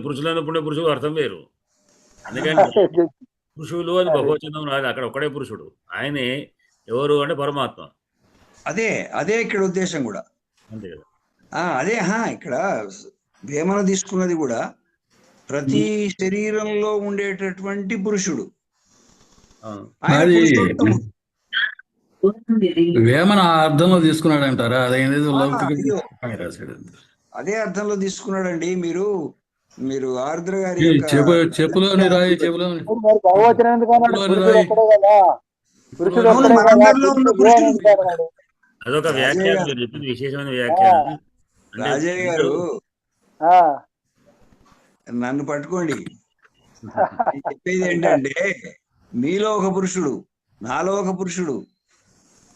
పురుషులను పుణ్య పురుషుడు అర్థం వేరు. అందుకని పురుషులు అని బహువచనం రాదు, అక్కడ ఒక్కడే పురుషుడు. ఆయనే ఎవరు అంటే పరమాత్మ. అదే ఇక్కడ ఉద్దేశం కూడా అంతే కదా. అదే ఇక్కడ వేమన తీసుకున్నది కూడా ప్రతి శరీరంలో ఉండేటటువంటి పురుషుడు. వేమన అర్థంలో తీసుకున్నాడు అంటారా? అదే అర్థంలో తీసుకున్నాడండి. మీరు ఆర్ద్ర గారి చెప్పులోని రాయి చెప్పులోని అదొక వ్యాఖ్యానం, చెప్పింది విశేషమైన వ్యాఖ్యానం. రాజయ్య గారు నన్ను పట్టుకోండి. చెప్పేది ఏంటంటే మీలో ఒక పురుషుడు, నాలో ఒక పురుషుడు,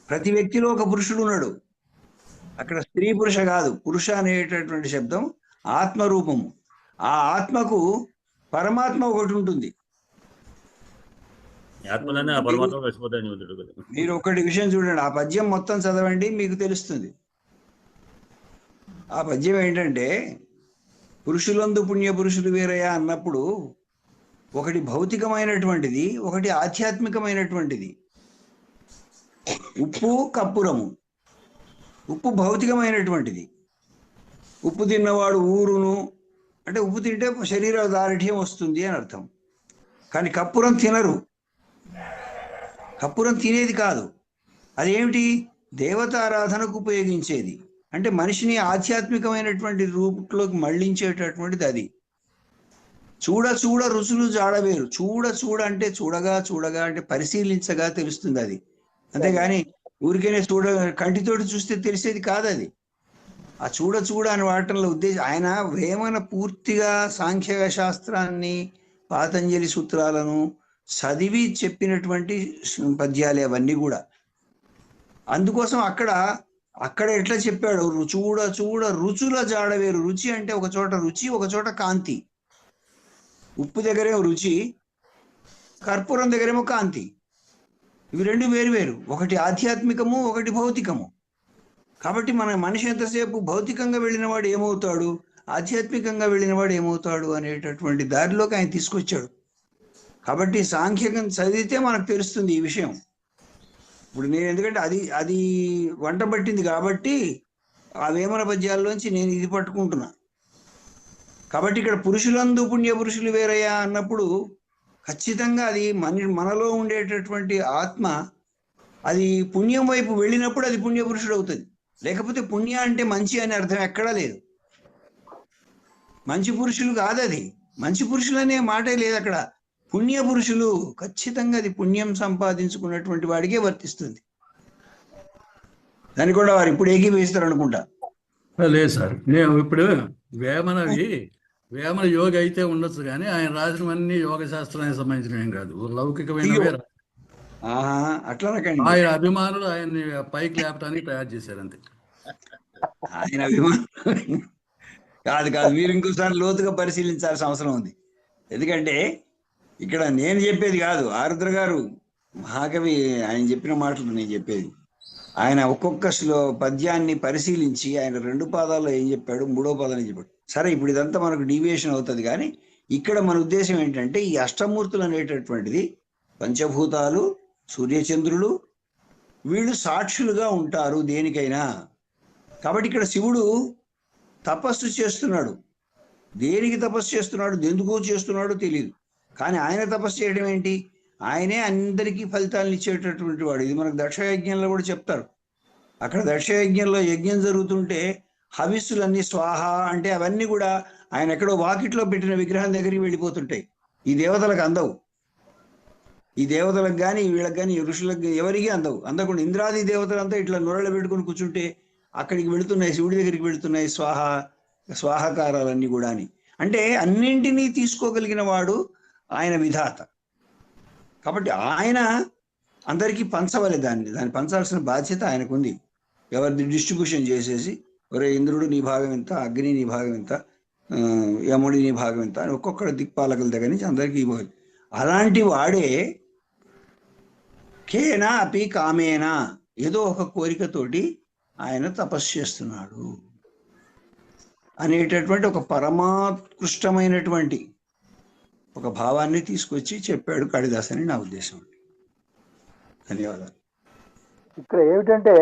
ప్రతి వ్యక్తిలో ఒక పురుషుడు ఉన్నాడు. అక్కడ స్త్రీ పురుష కాదు, పురుష అనేటటువంటి శబ్దం ఆత్మరూపము. ఆ ఆత్మకు పరమాత్మ ఒకటి ఉంటుంది. మీరు ఒకటి విషయం చూడండి, ఆ పద్యం మొత్తం చదవండి, మీకు తెలుస్తుంది. ఆ పద్యం ఏంటంటే పురుషులందు పుణ్య పురుషులు వేరయ్యా అన్నప్పుడు ఒకటి భౌతికమైనటువంటిది, ఒకటి ఆధ్యాత్మికమైనటువంటిది. ఉప్పు కప్పురము. ఉప్పు భౌతికమైనటువంటిది. ఉప్పు తిన్నవాడు ఊరును అంటే ఉప్పు తింటే శరీర దారిఢ్యం వస్తుంది అని అర్థం. కానీ కప్పురం తినరు. కప్పురం తినేది కాదు. అదేమిటి? దేవతారాధనకు ఉపయోగించేది. అంటే మనిషిని ఆధ్యాత్మికమైనటువంటి రూపంలోకి మళ్లించేటటువంటిది అది. చూడ చూడ రుచులు జాడవేరు. చూడ అంటే చూడగా అంటే పరిశీలించగా తెలుస్తుంది అది. అంతేగాని ఊరికేనే కంటితోటి చూస్తే తెలిసేది కాదు అది. ఆ చూడ అని వాడటంలో ఉద్దేశం ఆయన వేమన పూర్తిగా సాంఖ్య శాస్త్రాన్ని, పాతంజలి సూత్రాలను చదివి చెప్పినటువంటి పద్యాలే అవన్నీ కూడా. అందుకోసం అక్కడ ఎట్లా చెప్పాడు, చూడ రుచుల జాడవేరు. రుచి అంటే ఒక చోట రుచి, ఒక చోట కాంతి. ఉప్పు దగ్గరేమో రుచి, కర్పూరం దగ్గరేమో కాంతి. ఇవి రెండు వేరు. ఒకటి ఆధ్యాత్మికము, ఒకటి భౌతికము. కాబట్టి మన మనిషి ఎంతసేపు భౌతికంగా వెళ్ళినవాడు ఏమవుతాడు, ఆధ్యాత్మికంగా వెళ్ళినవాడు ఏమవుతాడు అనేటటువంటి దారిలోకి ఆయన తీసుకొచ్చాడు. కాబట్టి సాంఖ్యకం చదివితే మనకు తెలుస్తుంది ఈ విషయం. ఇప్పుడు నేను ఎందుకంటే అది వంట పట్టింది కాబట్టి ఆ వేమన పద్యాల్లోంచి నేను ఇది పట్టుకుంటున్నా. కాబట్టి ఇక్కడ పురుషులందు పుణ్య పురుషులు వేరయ్యా అన్నప్పుడు ఖచ్చితంగా అది మనలో ఉండేటటువంటి ఆత్మ అది పుణ్యం వైపు వెళ్ళినప్పుడు అది పుణ్య పురుషుడు అవుతుంది. లేకపోతే పుణ్య అంటే మంచి అనే అర్థం ఎక్కడా లేదు. మంచి పురుషులు కాదు అది. మంచి పురుషులు అనే మాటే లేదు అక్కడ. పుణ్య పురుషులు ఖచ్చితంగా అది పుణ్యం సంపాదించుకున్నటువంటి వాడికే వర్తిస్తుంది. దాన్ని కూడా వారు ఇప్పుడు ఏకీభవిస్తారు అనుకుంటా. లేదు సార్, నేను ఇప్పుడు వేమన యోగ అయితే ఉండొచ్చు, కానీ ఆయన రాసినవన్నీ యోగ శాస్త్రానికి సంబంధించినవి ఏం కాదు, లౌకికమైన. అట్లా ఆయన అభిమానులు ఆయన్ని పైకి లేపడానికి తయారు చేశారు అంతే. ఆయన అభిమానులు కాదు. మీరు ఇంకోసారి లోతుగా పరిశీలించాల్సిన అవసరం ఉంది. ఎందుకంటే ఇక్కడ నేను చెప్పేది కాదు, ఆరుద్ర గారు మహాకవి ఆయన చెప్పిన మాటలు నేను చెప్పేది. ఆయన ఒక్కొక్క పద్యాన్ని పరిశీలించి ఆయన 2 పాదాల్లో ఏం చెప్పాడు, 3వ పాదాన్ని చెప్పాడు. సరే, ఇప్పుడు ఇదంతా మనకు డీవియేషన్ అవుతుంది. కానీ ఇక్కడ మన ఉద్దేశం ఏంటంటే ఈ అష్టమూర్తులు అనేటటువంటిది పంచభూతాలు, సూర్యచంద్రులు, వీళ్ళు సాక్షులుగా ఉంటారు దేనికైనా. కాబట్టి ఇక్కడ శివుడు తపస్సు చేస్తున్నాడు. దేనికి తపస్సు చేస్తున్నాడు, ఎందుకు చేస్తున్నాడో తెలియదు. కానీ ఆయన తపస్సు చేయడం ఏంటి? ఆయనే అందరికీ ఫలితాలను ఇచ్చేటటువంటి వాడు. ఇది మనకు దక్షయజ్ఞంలో కూడా చెప్తారు. అక్కడ దక్షయజ్ఞంలో యజ్ఞం జరుగుతుంటే హవిస్సులన్నీ స్వాహ అంటే అవన్నీ కూడా ఆయన ఎక్కడో వాకిట్లో పెట్టిన విగ్రహం దగ్గరికి వెళ్ళిపోతుంటాయి. ఈ దేవతలకు అందవు. ఈ దేవతలకు కానీ వీళ్ళకి కానీ ఋషులకు కానీ ఎవరికి అందకుండా ఇంద్రాది దేవతలంతా ఇట్లా నొరలు పెట్టుకొని కూర్చుంటే అక్కడికి వెళుతున్నాయి, శివుడి దగ్గరికి వెళుతున్నాయి స్వాహాకారాలన్నీ కూడా. అంటే అన్నింటినీ తీసుకోగలిగిన వాడు ఆయన విధాత. కాబట్టి ఆయన అందరికీ పంచవలే, దాన్ని పంచాల్సిన బాధ్యత ఆయనకుంది. ఎవరిది డిస్ట్రిబ్యూషన్ చేసేసి, ఒరే ఇంద్రుడు నీ భాగం ఎంత, అగ్ని నీ భాగం ఎంత, యముడి నీ భాగం ఎంత అని ఒక్కొక్కటి దిక్పాలకుల దగ్గర నుంచి అందరికీ ఇవ్వాలి. అలాంటి వాడే కేనా అపి కామేనా, ఏదో ఒక కోరికతోటి ఆయన తపస్సు చేస్తున్నాడు అనేటటువంటి ఒక పరమాత్కృష్టమైనటువంటి ఒక భావాన్ని తీసుకొచ్చి చెప్పాడు కాళిదాస్ అని నా ఉద్దేశం. ధన్యవాదాలు. ఇక్కడ ఏమిటంటే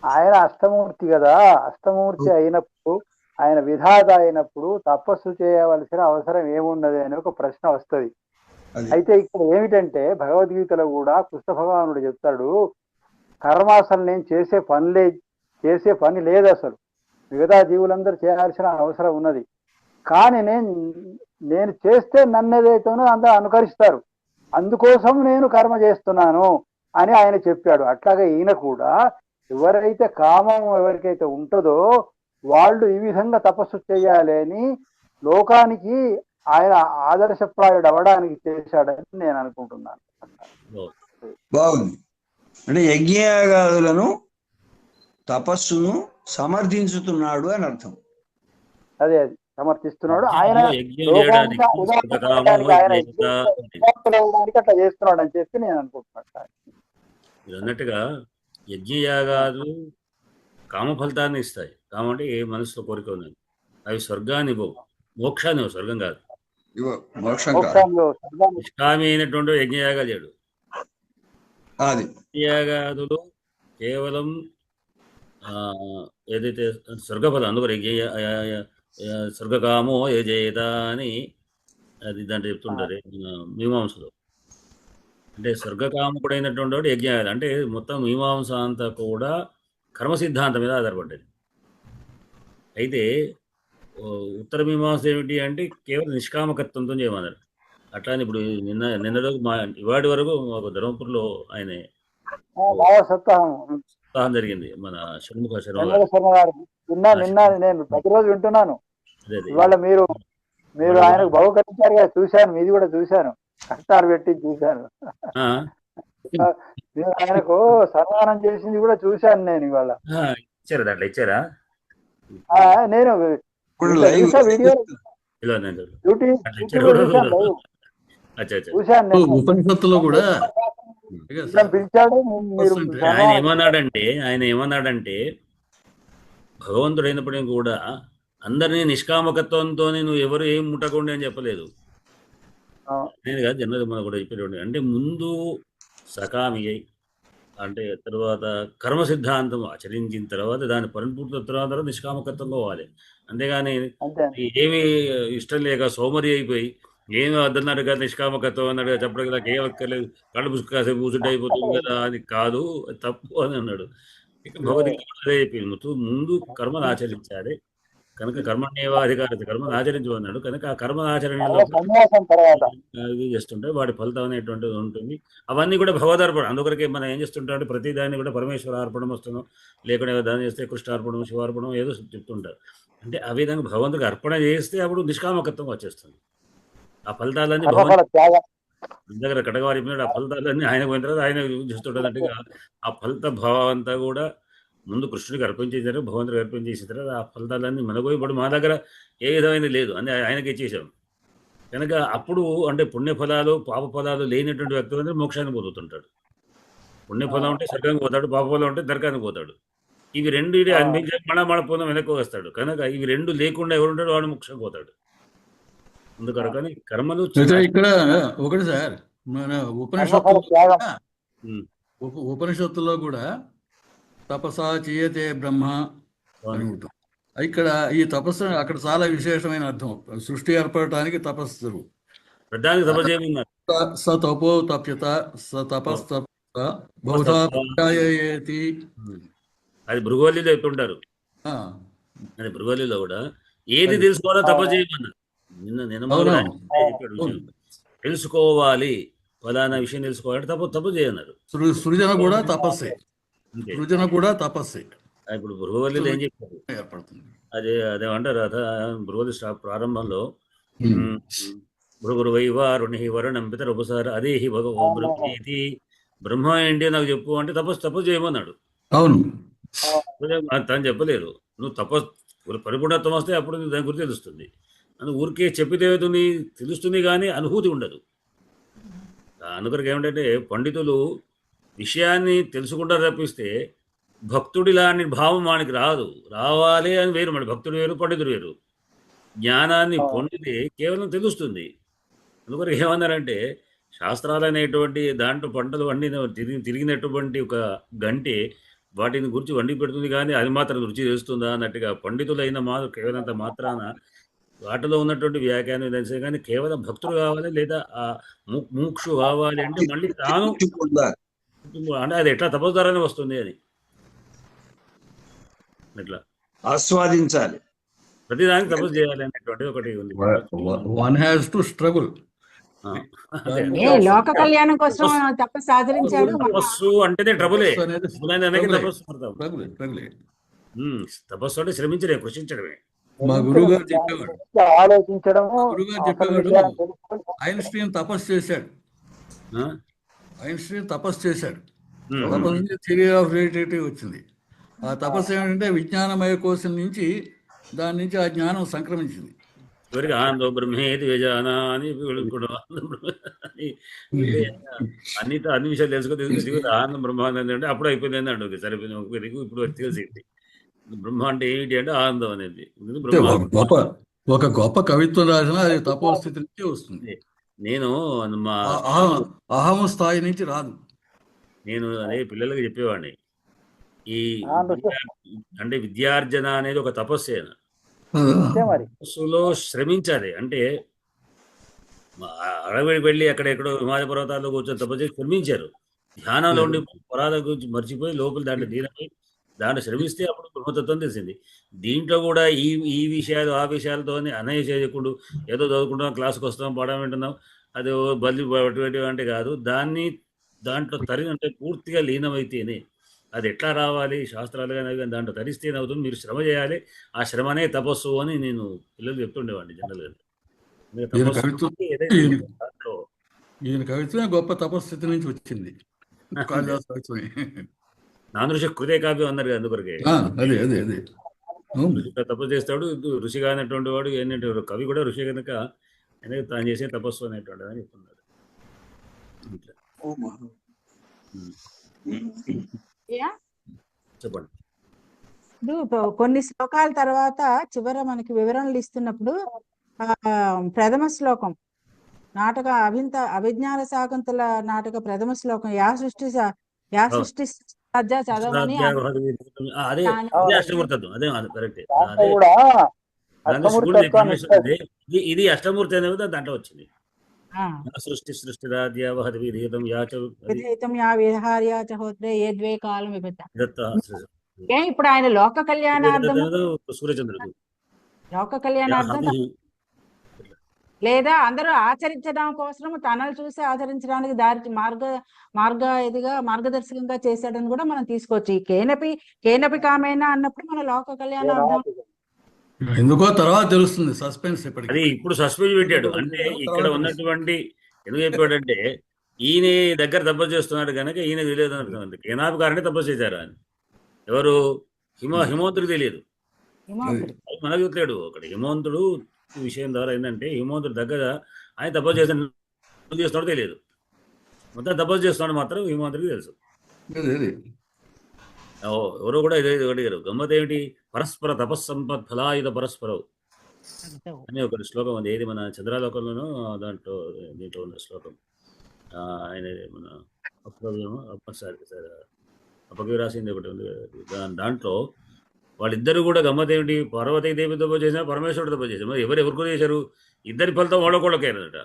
ఆయన అష్టమూర్తి కదా, అష్టమూర్తి అయినప్పుడు, ఆయన విధాత అయినప్పుడు తపస్సు చేయవలసిన అవసరం ఏమున్నది అని ఒక ప్రశ్న వస్తుంది. అయితే ఇక్కడ ఏమిటంటే భగవద్గీతలో కూడా కృష్ణ భగవానుడు చెప్తాడు, కర్మ అసలు నేను చేసే పని లేదు, అసలు మిగతా జీవులందరూ చేయాల్సిన అవసరం ఉన్నది, కానీ నేను చేస్తే నన్ను ఏదైతేనో అందరూ అనుకరిస్తారు, అందుకోసం నేను కర్మ చేస్తున్నాను అని ఆయన చెప్పాడు. అట్లాగే ఈయన కూడా ఎవరైతే కామం ఎవరికైతే ఉంటుందో వాళ్ళు ఈ విధంగా తపస్సు చేయాలి అని లోకానికి ఆయన ఆదర్శప్రాయుడు అవ్వడానికి చేశాడని నేను అనుకుంటున్నాను. బాగుంది. అంటే యజ్ఞయాగాదులను తపస్సును సమర్థించుతున్నాడు అని అర్థం. అదే అది సమర్థిస్తున్నాడు ఆయన, అట్లా చేస్తున్నాడు అని చెప్పి నేను అనుకుంటున్నాను. మీరు అన్నట్టుగా యజ్ఞయాగాలు కామ ఫలితాన్ని ఇస్తాయి. కామం అంటే ఏ మనసులో కోరిక ఉన్నది, అవి స్వర్గాన్ని ఇవ్వవు, మోక్షాన్ని ఇవ్వవు, స్వర్గం కాదు. నిష్కామి అయినటువంటి యజ్ఞయాగాలు చేయడు. యజ్ఞయాగాదులు కేవలం ఏదైతే స్వర్గఫలం, అందుకు స్వర్గకామో యజేత అని అది దాంట్లో చెప్తుంటారు మీమాంసలో. అంటే స్వర్గకామకుడైనటువంటి వాడు యజ్ఞయాగాలు అంటే మొత్తం మీమాంస అంతా కూడా కర్మ సిద్ధాంతం మీద ఆధారపడ్డది. అయితే ఉత్తర మీమాంస ఏమిటి అంటే కేవలం నిష్కామకత్వంతో చేయమన్నారు. అట్లా ఇప్పుడు నిన్నరోజు ఇవాటి వరకు మాకు ధర్మపురిలో ఆయన సప్తాహం జరిగింది. మన షణ్ముఖ శర్మ గారు నేను ప్రతిరోజు వింటున్నాను. ఇవాళ మీరు ఆయనకు బహుకరించారు కదా, చూశాను, మీది కూడా చూశాను, కష్టాలు పెట్టి చూశాను. ఆయనకు సన్మానం చేసింది కూడా చూశాను నేను. ఇవాళ ఇచ్చారా, దాంట్లో ఇచ్చారా? నేను ఉపనిషత్తులో కూడా పిలిచాడు. ఆయన ఏమన్నాడంటే భగవంతుడైనప్పటికీ కూడా అందరినీ నిష్కామకత్వంతో నువ్వు ఎవరు ఏం ముట్టకుండా అని చెప్పలేదు. నేను కాదు జనరల్ మనం కూడా చెప్పేటువంటి, అంటే ముందు సకామి అయి, అంటే తర్వాత కర్మ సిద్ధాంతం ఆచరించిన తర్వాత దాని పరిపూర్తి తర్వాత నిష్కామకత్వం పోవాలి. అంతేగాని ఏమి ఇష్టం లేక సోమరి అయిపోయి ఏమి వద్దన్నారు కదా నిష్కామకత్వం అన్నాడు కదా, చెప్పడం నాకు ఏం అక్కర్లేదు, కళ్ళు పుస్తకాసేపు కూర్చుంటే అయిపోతుంది కదా, అది కాదు, అది తప్పు అని అన్నాడు. ఇక భగవద్గీత అదే చెప్పింది, ముందు కర్మను ఆచరించాలి కనుక కర్మణ్యేవాధికారత, కర్మను ఆచరించమన్నాడు కనుక ఆ కర్మ ఆచరణలో ఇది చేస్తుంటే వాటి ఫలితం అనేటువంటిది ఉంటుంది. అవన్నీ కూడా భగవదార్పణం. అందుకొరకే మనం ఏం చేస్తుంటాం, ప్రతి దాన్ని కూడా పరమేశ్వర అర్పణం వస్తున్నాం, లేకుండా దాన్ని చేస్తే కృష్ణార్పణం, శివార్పణం ఏదో చెప్తుంటారు. అంటే ఆ విధంగా భగవంతుడికి అర్పణ చేస్తే అప్పుడు నిష్కామకత్వం వచ్చేస్తుంది. ఆ ఫలితాలన్నీ దగ్గర కటకవారి మీద ఆ ఫలితాలన్నీ ఆయన పోయిన తర్వాత ఆయన చేస్తుంటారంటే ఆ ఫలిత భావం అంతా కూడా ముందు కృష్ణుడికి అర్పించిన తర్వాత భగవంతుడికి అర్పించేసిన తర్వాత ఆ ఫలితాలన్నీ మనకు ఇప్పుడు మా దగ్గర ఏ విధమైన లేదు అని ఆయనకి ఇచ్చేసాం కనుక అప్పుడు అంటే పుణ్యఫలాలు పాప ఫలాలు లేనటువంటి వ్యక్తులు మోక్షాన్ని పొందుతుంటాడు. పుణ్యఫలం ఉంటే స్వర్గానికి పోతాడు, పాపఫలం ఉంటే నరకానికి పోతాడు. ఇవి రెండు అనిపించే మన పొందం వెనక్కి వస్తాడు కనుక ఇవి రెండు లేకుండా ఎవరుంటాడు వాడు మోక్షం పోతాడు. అందుకని కర్మలు ఇక్కడ ఒకటి సార్, మన ఉపనిషత్తులో కూడా తపసా చేయతే బ్రహ్మ అని ఉంటుంది. ఇక్కడ ఈ తపస్సు అక్కడ చాలా విశేషమైన అర్థం. సృష్టి ఏర్పడటానికి తపస్సు, స తపో తప్యత, స తపస్తప్త బహుధా ప్రజాయేతి. అది భృగువల్లిలో చెప్తుంటారు. అది భృగువల్లిలో కూడా ఏది తెలుసుకోవాలో తపస్సు చేయమన్నారు. నిన్న చెప్పాడు తెలుసుకోవాలి, ఫలానా విషయం తెలుసుకోవాలంటే తప్పు చేయన్నారు. సృజన కూడా తపస్సే. అంతే. సృజన కూడా తపస్సే ఇప్పుడు భృగువల్లిలో ఏం చెప్పారు, ఏర్పడుతుంది. అదేమంటారు భృగువల్లి ప్రారంభంలో భృగురు వైవారుణి వరుణం పితరుపసార అదే హి భగవతి బ్రహ్మ ఏంటి నాకు చెప్పు అంటే తపస్సు చేయమన్నాడు. అవును, తను చెప్పలేదు. నువ్వు పరిపూర్ణత్వం వస్తే అప్పుడు దాని గురించి తెలుస్తుంది. అని ఊరికే చెప్పితే తెలుస్తుంది కానీ అనుభూతి ఉండదు. అనుకరికి ఏమిటంటే పండితులు విషయాన్ని తెలుసుకుంటారు తప్పిస్తే భక్తుడి లాంటి భావం వానికి రావాలి అని వేరు. మన భక్తుడు వేరు, పండితుడు వేరు. జ్ఞానాన్ని పొందితే కేవలం తెలుస్తుంది. అందుకొరకు ఏమన్నారంటే శాస్త్రాలు అనేటువంటి దాంట్లో పంటలు తిరిగినటువంటి ఒక గంటే వాటిని గురించి వండి పెడుతుంది కానీ అది మాత్రం రుచి చేస్తుందా అన్నట్టుగా పండితులైన కేవలంత మాత్రాన వాటిలో ఉన్నటువంటి వ్యాఖ్యానం తెలిసే కానీ కేవలం భక్తుడు కావాలి లేదా ఆ మోక్షు కావాలి అంటే మళ్ళీ తాను అంటే అది ఎట్లా తపస్సుదారానే వస్తుంది. అది ఎట్లా ఆస్వాదించాలి, ప్రతిదానికి తపస్సు చేయాలి అనేటువంటి ఒకటి ఉంది. One has to struggle. లోక కళ్యాణం కోసం తపస్సు ఆచరించాడు. తపస్సు అంటేనే ట్రబులే. తపస్సు అంటే శ్రమించడే, కృషించడమే. మా గురువు గారు చెప్పేవాడు, ఆలోచించడము. ఐన్స్టీన్ తపస్సు చేశాడు. తపస్సు థియరీ ఆఫ్ రిలేటివిటీ వచ్చింది. ఆ తపస్సు ఏమిటంటే విజ్ఞానమయ కోశం నుంచి దాని నుంచి ఆ జ్ఞానం సంక్రమించింది. చివరికి ఆనందో బ్రహ్మేది వేజానా అని అన్ని విషయాలు తెలుసుకొని ఆనందం బ్రహ్మానందం అంటే అప్పుడు అయిపోయింది అంటే సరిపోయింది. ఇప్పుడు తెలిసింది బ్రహ్మ అంటే ఏమిటి అంటే ఆనందం అనేది. ఒక గొప్ప కవిత్వం రాసిన అది తపోస్థితి నుంచి వస్తుంది. నేను మా అహం స్థాయి నుంచి రాదు. నేను అదే పిల్లలకి చెప్పేవాడిని, ఈ అంటే విద్యార్జన అనేది ఒక తపస్సేనా. తపస్సులో శ్రమించాలి అంటే అడవికి వెళ్ళి అక్కడెక్కడో హిమాలయ పర్వతాల్లో కూర్చొని తపస్సు చేసి శ్రమించారు. ధ్యానంలో ఉండి పరాల గురించి మర్చిపోయి లోపల దాంట్లో దీనమై దాంట్లో శ్రమిస్తే అప్పుడు బ్రహ్మతత్వం తెలిసింది. దీంట్లో కూడా ఈ విషయాలు ఆ విషయాలతోనే అనయ చేయకుండా ఏదో చదువుకుంటాం, క్లాసుకు వస్తాం, పాఠం వింటున్నాం, అది బలి అటువంటి అంటే కాదు. దాంట్లో అంటే పూర్తిగా లీనమైతేనే అది ఎట్లా రావాలి. శాస్త్రాలు కానీ దాంట్లో తరిస్తేనే అవుతుంది. మీరు శ్రమ చేయాలి, ఆ శ్రమనే తపస్సు అని నేను పిల్లలు చెప్తుండేవాడిని జనరల్గా. ఈయన కవిత్వం గొప్ప తపస్థితి నుంచి వచ్చింది. నాదృశ కృతే కావ్యం అన్నారు కదా, అందుకొరకే తపస్సు చేస్తాడు. ఋషి కానటువంటి వాడు ఏంటంటే కవి కూడా ఋషి కనుక తాను చేసే తపస్సు అనేటువంటి అని చెప్తున్నాడు. చెప్పండి. ఇప్పుడు కొన్ని శ్లోకాల తర్వాత చివర మనకి వివరణలు ఇస్తున్నప్పుడు ప్రథమ శ్లోకం నాటక అభిజ్ఞాన శాకుంతల నాటక ప్రథమ శ్లోకం యా సృష్టి చదవమని ఇది అష్టమూర్తి అనేది దాంట్లో వచ్చింది. సృష్టి ఇప్పుడు ఆయన లోక కళ్యాణార్థం లేదా అందరూ ఆచరించడం కోసం తనలు చూసి ఆచరించడానికి మార్గదర్శకంగా చేశాడని కూడా మనం తీసుకోవచ్చు. ఈ కేనపి కామైనా అన్నప్పుడు మన లోక కళ్యాణార్థం ఎందుకో తర్వాత తెలుస్తుంది. సస్పెన్స్ అది ఇప్పుడు సస్పెన్స్ పెట్టాడు అంటే ఇక్కడ ఉన్నటువంటి ఎందుకు చెప్పాడంటే ఈయన దగ్గర తపస్సు చేస్తున్నాడు కనుక ఈయన తెలియదు అన్నట్టు. కేనాపి కారణే తపస్సు చేశారు అని ఎవరు హిమవంతుడికి తెలియదు, మనకు తెలియదు. అక్కడ హిమవంతుడు విషయం ద్వారా ఏంటంటే హిమవంతుడి దగ్గర ఆయన తపస్సు చేస్తున్నాడో తెలియదు, మొత్తం తపస్సు చేస్తున్నాడు మాత్రం హిమవంతుడికి తెలుసు. ఎవరో కూడా ఇదే అడిగారు. గమ్మత్ ఏమిటి, పరస్పర తపస్సంపత్ ఫలాయుధ పరస్పరవు అని ఒక శ్లోకం ఉంది. ఏది మన చంద్రాలోకంలోనూ దీంట్లో ఉన్న శ్లోకం. ఆయన మన అప్పకి రాసింది ఒకటి ఉంది. దాంట్లో వాళ్ళిద్దరు కూడా గమ్మత్ ఏమిటి, పార్వతీ దేవి తపస్సు చేసినా పరమేశ్వరుడు తపస్సు చేశారు. మరి ఎవరు చేశారు, ఇద్దరి ఫలితం వాళ్ళకొళ్ళకేనట.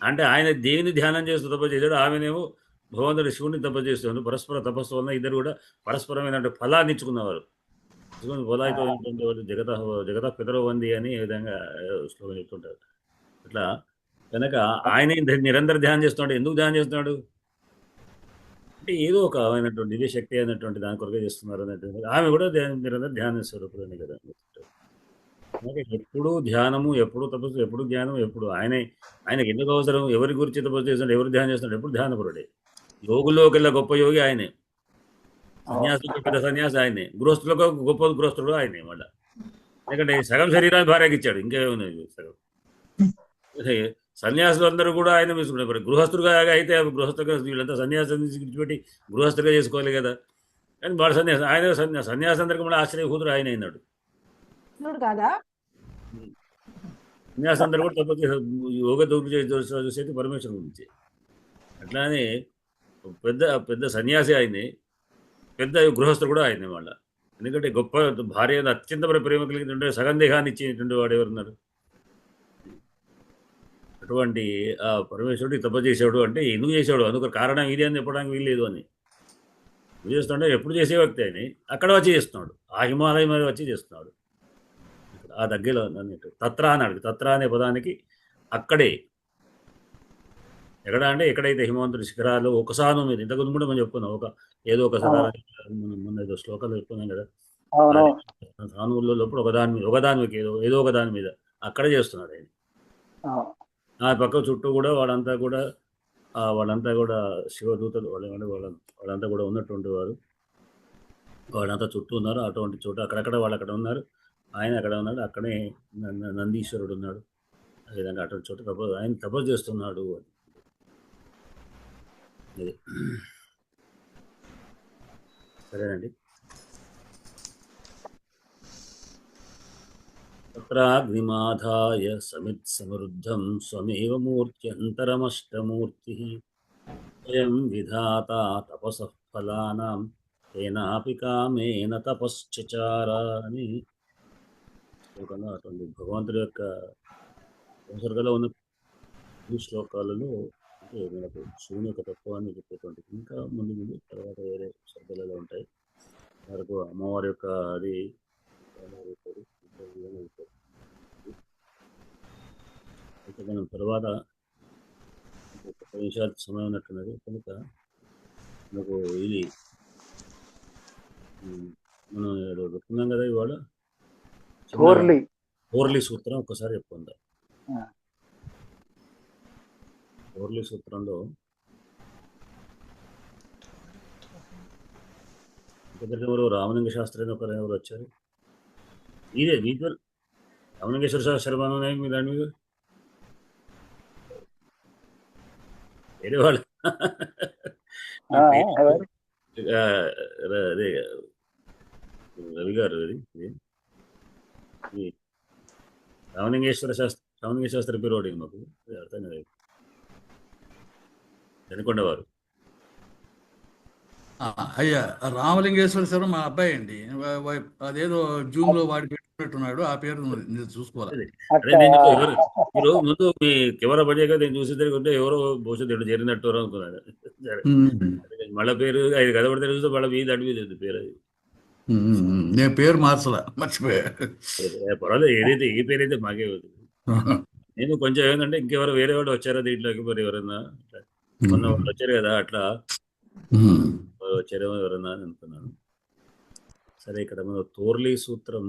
అంటే ఆయన దేవిని ధ్యానం చేస్తూ తపస్సు చేశాడు, ఆమెనేమో భగవంతుడి శివుని తపస్సు చేస్తున్నాడు. పరస్పర తపస్సు వలన ఇద్దరు కూడా పరస్పరమైన ఫలాన్ని ఇచ్చుకున్నవారు. ఫలాయితో జగత పితరో వంది అని ఈ విధంగా శ్లోకం చెప్తుంటారు. ఇట్లా కనుక ఆయన నిరంతరం ధ్యానం చేస్తున్నాడు. ఎందుకు ధ్యానం చేస్తున్నాడు అంటే ఏదో ఒక అయినటువంటి దివ్య శక్తి అయినటువంటి దాని కొరకే చేస్తున్నారు అనేటువంటి ఆమె కూడా నిరంతరం ధ్యాన స్వరూపులని కదా. కనుక ఎప్పుడు ధ్యానము, ఎప్పుడు తపస్సు, ఎప్పుడు ధ్యానం, ఎప్పుడు ఆయనకి ఎందుకు అవసరం, ఎవరి గురించి తపస్సు చేస్తున్నాడు, ఎవరు ధ్యానం చేస్తున్నాడు, ఎప్పుడు ధ్యానపరుడే. యోగుల్లోకెల్లా గొప్ప యోగి ఆయనే, సన్యాసులకు పెద్ద సన్యాసి ఆయనే, గృహస్థులకు గొప్ప గృహస్థుడు ఆయనే. మళ్ళీ ఎందుకంటే సగం శరీరాన్ని భార్యకి ఇచ్చాడు, ఇంకేమున్నది సగం. సన్యాసులు అందరూ కూడా ఆయన తీసుకున్నారు. గృహస్థుడుగా అయితే గృహస్థుగా వీళ్ళంతా సన్యాసం విడిచిపెట్టి గృహస్థుగా చేసుకోవాలి కదా. కానీ వాడు సన్యాసం అందరికీ మళ్ళీ ఆశ్చర్య కూతురు ఆయన అయినాడు. కాదా సన్యాసం అందరూ కూడా తప్ప యోగ చూసేది పరమేశ్వరం గురించి. అట్లానే పెద్ద పెద్ద సన్యాసి ఆయనే, పెద్ద గృహస్థుడు కూడా ఆయనే వాళ్ళ. ఎందుకంటే గొప్ప భార్య అత్యంత ప్రేమ కలిగినటువంటి సగం దేహాన్ని ఇచ్చినటువంటి వాడు ఎవరున్నారు. అటువంటి ఆ పరమేశ్వరుడు తప చేసాడు అంటే ఎందుకు చేశాడు, అందుకు కారణం ఇది అని చెప్పడానికి వీల్లేదు. అని చేస్తుంటే ఎప్పుడు చేసే వ్యక్తి అని అక్కడ వచ్చి చేస్తున్నాడు, ఆ హిమాలయం మీద వచ్చి చేస్తున్నాడు. ఆ దగ్గరలో అన్నట్టు తత్ర అన్నాడు. తత్ర అనే పదానికి అక్కడే, ఎక్కడ అంటే ఎక్కడైతే హిమవంతుడి శిఖరాలు ఒకసారి మీద ఇంతకుముందు కూడా మనం చెప్పుకున్నాం. ఏదో ఒక మొన్న ఏదో శ్లోకాలు చెప్పుకున్నాం కదా. సానువుల్లో లోపల ఒకదానికి ఏదో ఒక దాని మీద అక్కడ చేస్తున్నాడు ఆయన. ఆ పక్క చుట్టూ కూడా వాళ్ళంతా కూడా శివదూతలు వాళ్ళంతా కూడా ఉన్నటువంటి వారు, వాళ్ళంతా చుట్టూ ఉన్నారు. అటువంటి చోట అక్కడక్కడ వాళ్ళు అక్కడ ఉన్నారు, ఆయన అక్కడ ఉన్నాడు. అక్కడే నందీశ్వరుడు ఉన్నాడు. అదేవిధంగా అటువంటి చోట ఆయన తపస్సు చేస్తున్నాడు అని. సరేనండి. తత్రాగ్నిమాధాయ సమిత్ సమృద్ధం స్వమేవ మూర్త్యంతరమష్టమూర్తి స్వయం విధాత తపసః ఫలానాం తేనాపి కామేన తపశ్చచార అని అటువంటి భగవంతుడి యొక్క సంసర్గలో ఉన్న ఈ శ్లోకాలలో అంటే మనకు శివుని యొక్క తత్వాన్ని చెప్పేటువంటి, ఇంకా ముందు తర్వాత వేరే శబ్దాలలో ఉంటాయి. వరకు అమ్మవారి యొక్క అది అయితే మనం తర్వాత 10 నిమిషాలు సమయం ఉన్నట్టున్నది. కనుక మనకు ఇది మనం చెప్పుకున్నాం కదా ఇవాళ హోర్లీ సూత్రం ఒక్కసారి చెప్పుకుందాం. హోర్లీ సూత్రంలో ఎవరు రామలింగ శాస్త్రి అని ఎవరు వచ్చారు. ఇదే మీకు రామలింగేశ్వర శాస్త్రి ఉన్నాయి మీ దాని మీద వేరే వాళ్ళు అదే రవి గారు అది రామలింగేశ్వర శాస్త్రి పేరు ఒకటి మాకు అర్థం కదా, చనికొండవారు. అయ్యా రామలింగేశ్వర శర్మ మా అబ్బాయి అండి. అదేదో జూమ్ లో వాడి పెట్టుకున్నట్టున్నాడు, ఆ పేరు చూసుకోవాలి. అదే నేను మీరు ముందు మీ కెమెరా పడిగా నేను చూసి తిరుగుంటే ఎవరో భవిష్యత్తు ఎప్పుడు చేరినట్టు అనుకున్నాను. మళ్ళీ పేరు అది కదపడితే చూస్తే మళ్ళీ మీద అడిగి పేరు అది నేను పేరు మార్చలా, మర్చిపోయా. పర్వాలేదు, ఏదైతే ఏ పేరు అయితే మాకే నేను కొంచెం ఏంటంటే ఇంకెవరు వేరే వాళ్ళు వచ్చారా దీంట్లోకి, మరి ఎవరన్నా మొన్న వాళ్ళు వచ్చారు కదా అట్లా వచ్చారేమో ఎవరన్నా అని అనుకున్నాను. సరే, ఇక్కడ మన తోర్లీ సూత్రం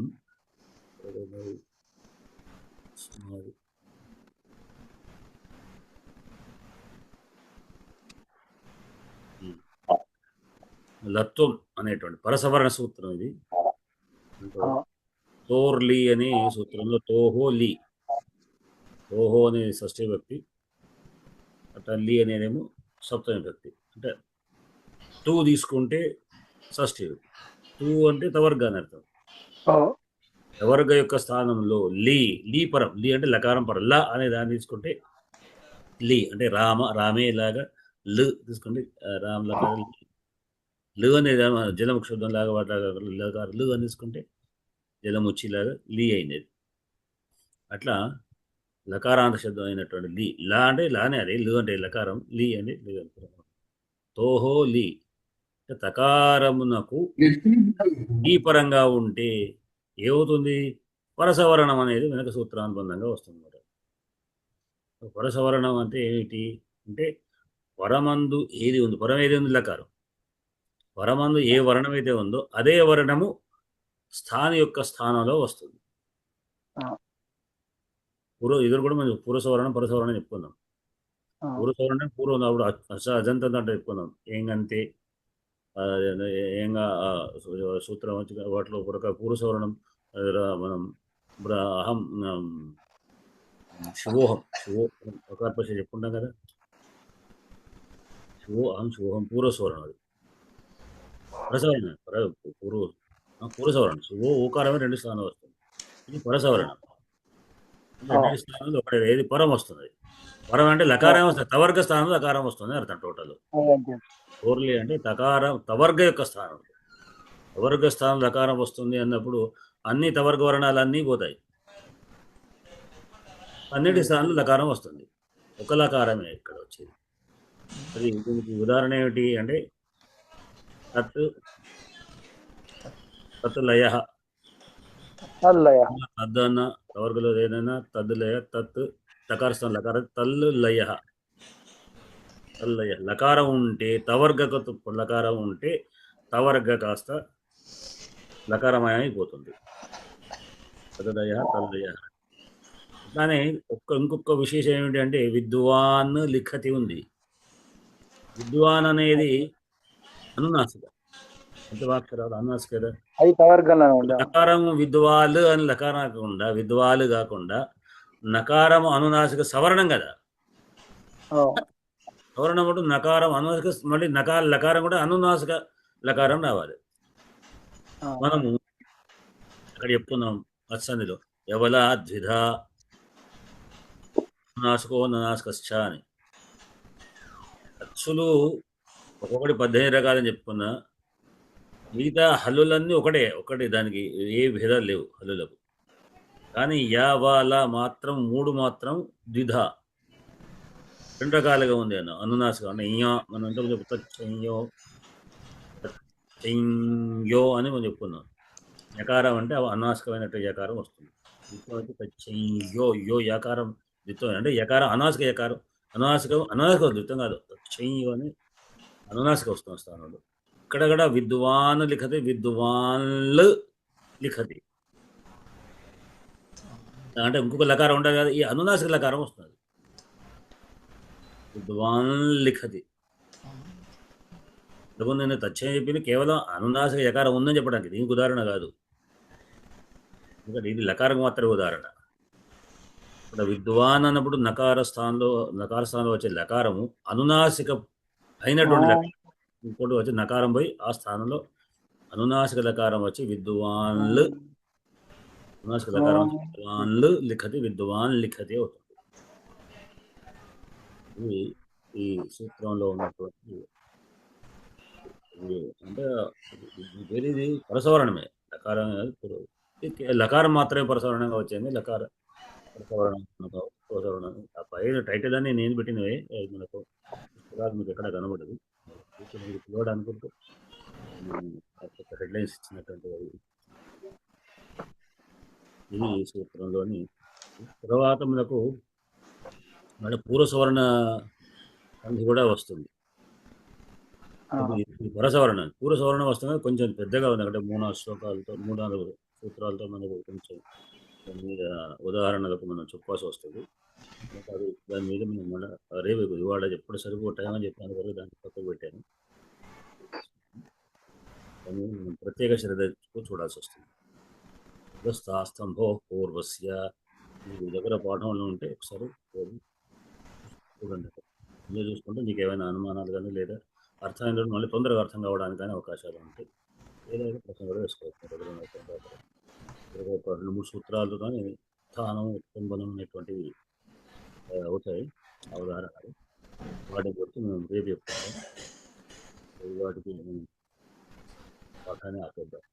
లత్వం అనేటువంటి పరసవర్ణ సూత్రం ఇది. తోర్లీ అనే సూత్రంలో తోహో లీ, తోహో అనే షష్ఠీ భక్తి, అట్లా లీ అనేదేమో సప్తమి భక్తి. అంటే టూ తీసుకుంటే షష్ఠీ భక్తి, టూ అంటే తవర్గ అని అర్థం. తవర్గ యొక్క స్థానంలో లీ పరం, లీ అంటే లకారం పరం, ల అనే దాన్ని తీసుకుంటే లీ అంటే రామే లాగా లు తీసుకుంటే రామ్ లకారం, లు అనేది జలముఖ శబ్దం లాగా వాటిలాగా లు అని తీసుకుంటే జలముచ్చిలాగా లీ అయినది. అట్లా లకారాంత శబ్దం అయినటువంటి లీ, లా అంటే లానే అది, లు అంటే లకారం, లీ అంటే తోహో లీ తకారమునకు ఈ పరంగా ఉంటే ఏమవుతుంది, పరసవర్ణం అనేది వెనక సూత్రానుబంధంగా వస్తుంది. పరసవర్ణం అంటే ఏమిటి అంటే పరమందు ఏది ఉంది, పరం ఏది ఉంది లకారం, పరమందు ఏ వర్ణం అయితే ఉందో అదే వర్ణము స్థాని యొక్క స్థానంలో వస్తుంది. ఎదురు కూడా మనం పూర్వసవర్ణం పరసవర్ణం చెప్పుకుందాం. పూర్వసవర్ణం పూర్వం అప్పుడు అజంత అంటే చెప్పుకుందాం. ఏంగంతే ఏంగా సూత్రం వచ్చి వాటిలో ఒక పూర్వసవర్ణం మనం అహం శివోహం ఒకర్పశ చెప్పుకుంటాం కదా. శివోహం పూర్వసవర్ణం, అది పరసవర్ణం. పూర్వసవర్ణం శివో ఓకారమే 2 స్థానం వస్తుంది. ఇది పరసవర్ణం. 2 స్థానంలో ఒకటి ఏది పరం వస్తుంది. పరం అంటే లకారం వస్తుంది, తవర్గ స్థానంలో లకారం వస్తుంది అర్థం. టోటల్ ఓర్లీ అంటే తవర్గ యొక్క స్థానం, తవర్గ స్థానం లకారం వస్తుంది అన్నప్పుడు అన్ని తవర్గ వర్ణాలు అన్నీ పోతాయి. అన్నిటి స్థానంలో లకారం వస్తుంది, ఒక లకారమే ఇక్కడ వచ్చేది. అది దీనికి ఉదాహరణ ఏమిటి అంటే తత్ లయ, తద్దన్న తవర్గలో ఏదైనా తద్ లయ, తత్ లకార స్థానం లకారం, తల్లు లయ, తల్లయ. లకారం ఉంటే తవర్గకు లకారం ఉంటే తవర్గ కాస్త లకారమయమైపోతుంది. తదయ తల్లయ. అట్లానే ఇంకొక విశేషం ఏమిటి అంటే విద్వాన్ లిఖతి ఉంది. విద్వాన్ అనేది అనునాసిక, పంచమాక్షరాలు అనునాసిక కదా. లకారం విద్వాలు అని లకారం కాకుండా విద్వాలు కాకుండా నకారము అనునాసిక సవర్ణం కదా. సవర్ణం కూడా నకారం అనునాసిక, మళ్ళీ లకారం కూడా అనునాసిక లకారం రావాలి. మనము అక్కడ చెప్పుకున్నాం అత్సంధిలో ఎవలా ద్విధ నాసుకో నాస్కశ్చ అని. అచ్చులు ఒక్కొక్కటి 18 రకాలని చెప్పుకున్నా. మిగతా హల్లులన్నీ ఒకటే దానికి ఏ భేదాలు లేవు హల్లులకు. కానీ యావాల మాత్రం 3 మాత్రం ద్విధ 2 రకాలుగా ఉంది అన్న అనునాసిక. అంటే ఇయ్యో మనం ఇంతకు చెప్తాయో చెయ్యో అని మనం చెప్పుకున్నాం. యకారం అంటే అనాసికమైనట్టు యకారం వస్తుంది. చెయ్యో యో యకారం ద్విత్వం అంటే యకారం అనాసిక యకారం, అనాసిక ద్విత్వం కాదు. చెయ్యో అని అనునాసిక వస్తుంది స్థానంలో. ఇక్కడ కూడా విద్వాన్ లిఖతి, విద్వాన్లు లిఖతి అంటే ఇంకొక లకారం ఉంటుంది కదా, ఈ అనునాసిక లకారం వస్తుంది. విద్వాన్ లిఖతి. నేను తచ్చని చెప్పింది కేవలం అనునాసిక యకారం ఉందని చెప్పడానికి, దీనికి ఉదాహరణ కాదు. ఎందుకంటే ఇది లకారం మాత్రమే ఉదాహరణ. ఇక్కడ విద్వాన్ అన్నప్పుడు నకార స్థానంలో వచ్చే లకారము అనునాసిక అయినటువంటి లకారం. ఇంకోటి వచ్చి నకారం పోయి ఆ స్థానంలో అనునాసిక లకారం వచ్చి విద్వాన్లు, అనునాసిక లకారం వచ్చి విద్వాన్లు లిఖతి, విద్వాన్ లిఖతి అవుతుంది. ఇది ఈ సూత్రంలో ఉన్నటువంటి అంటే ఇది పరసవర్ణమే. లకారం లకారం మాత్రమే పరసవర్ణంగా వచ్చింది. పరసవర్ణం ఆ పైన టైటిల్ అని నేను పెట్టినవి మనకు మీకు ఎక్కడ కనబడదు. పిలవడం అనుకుంటూ హెడ్లైన్స్ ఇచ్చినటువంటి ఇది సూత్రంలోని. తర్వాత మనకు మళ్ళీ పూర్వసవర్ణ సంధి కూడా వస్తుంది. పరసవర్ణ పూర్వసవర్ణం వస్తుంది, కొంచెం పెద్దగా ఉంది. అంటే 3-4 శ్లోకాలతో 3-4 సూత్రాలతో మనకు కొంచెం దాని మీద ఉదాహరణలకు మనం చెప్పాల్సి వస్తుంది. అది దాని మీద మనం మన రేపు ఇవాళ ఎప్పుడు సరిపో టైం అని చెప్పిన వరకు దాన్ని పక్కకు పెట్టాను. దాన్ని మనం ప్రత్యేక శ్రద్ధ చూడాల్సి వస్తుంది. స్తంభో పూర్వస్య మీ దగ్గర పాఠంలో ఉంటే ఒకసారి చూడండి. ఇలా చూసుకుంటే మీకు ఏమైనా అనుమానాలు కానీ లేదా అర్థమైన మళ్ళీ తొందరగా అర్థం కావడానికి కానీ అవకాశాలు ఉంటాయి. ఏదైనా ప్రశ్న కూడా వేసుకోవచ్చు. ఒక 2-3 సూత్రాలు కానీ స్థానం ఉత్పన్నం అనేటువంటివి అవుతాయి ఆ ఉదాహరణలు. వాటి గురించి మేము రేపు చెప్తాము. వాటికి పాఠాన్ని ఆపేద్దాం.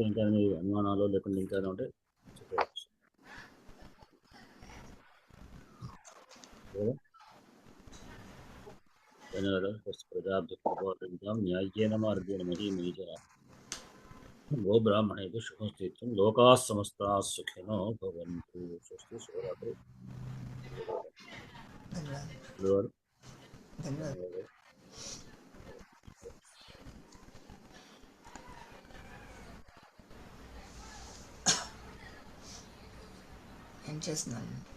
ఇంకా మీ అనుమానాలు లేకుండా ఇంకా ఉంటే చెప్పవచ్చు. ధన్యవాదాలు. ప్రజాభ్యుత్పం న్యాయేన మార్గేణ మహీమహీజ గో బ్రాహ్మణేభ్యో శుభమస్తు. లోకా సమస్తా సుఖినో భవంతు. స్వస్తి. శివరాత్రి. ధన్యవాదాలు. ధన్యవాదాలు. ఏం చేస్తున్నాను?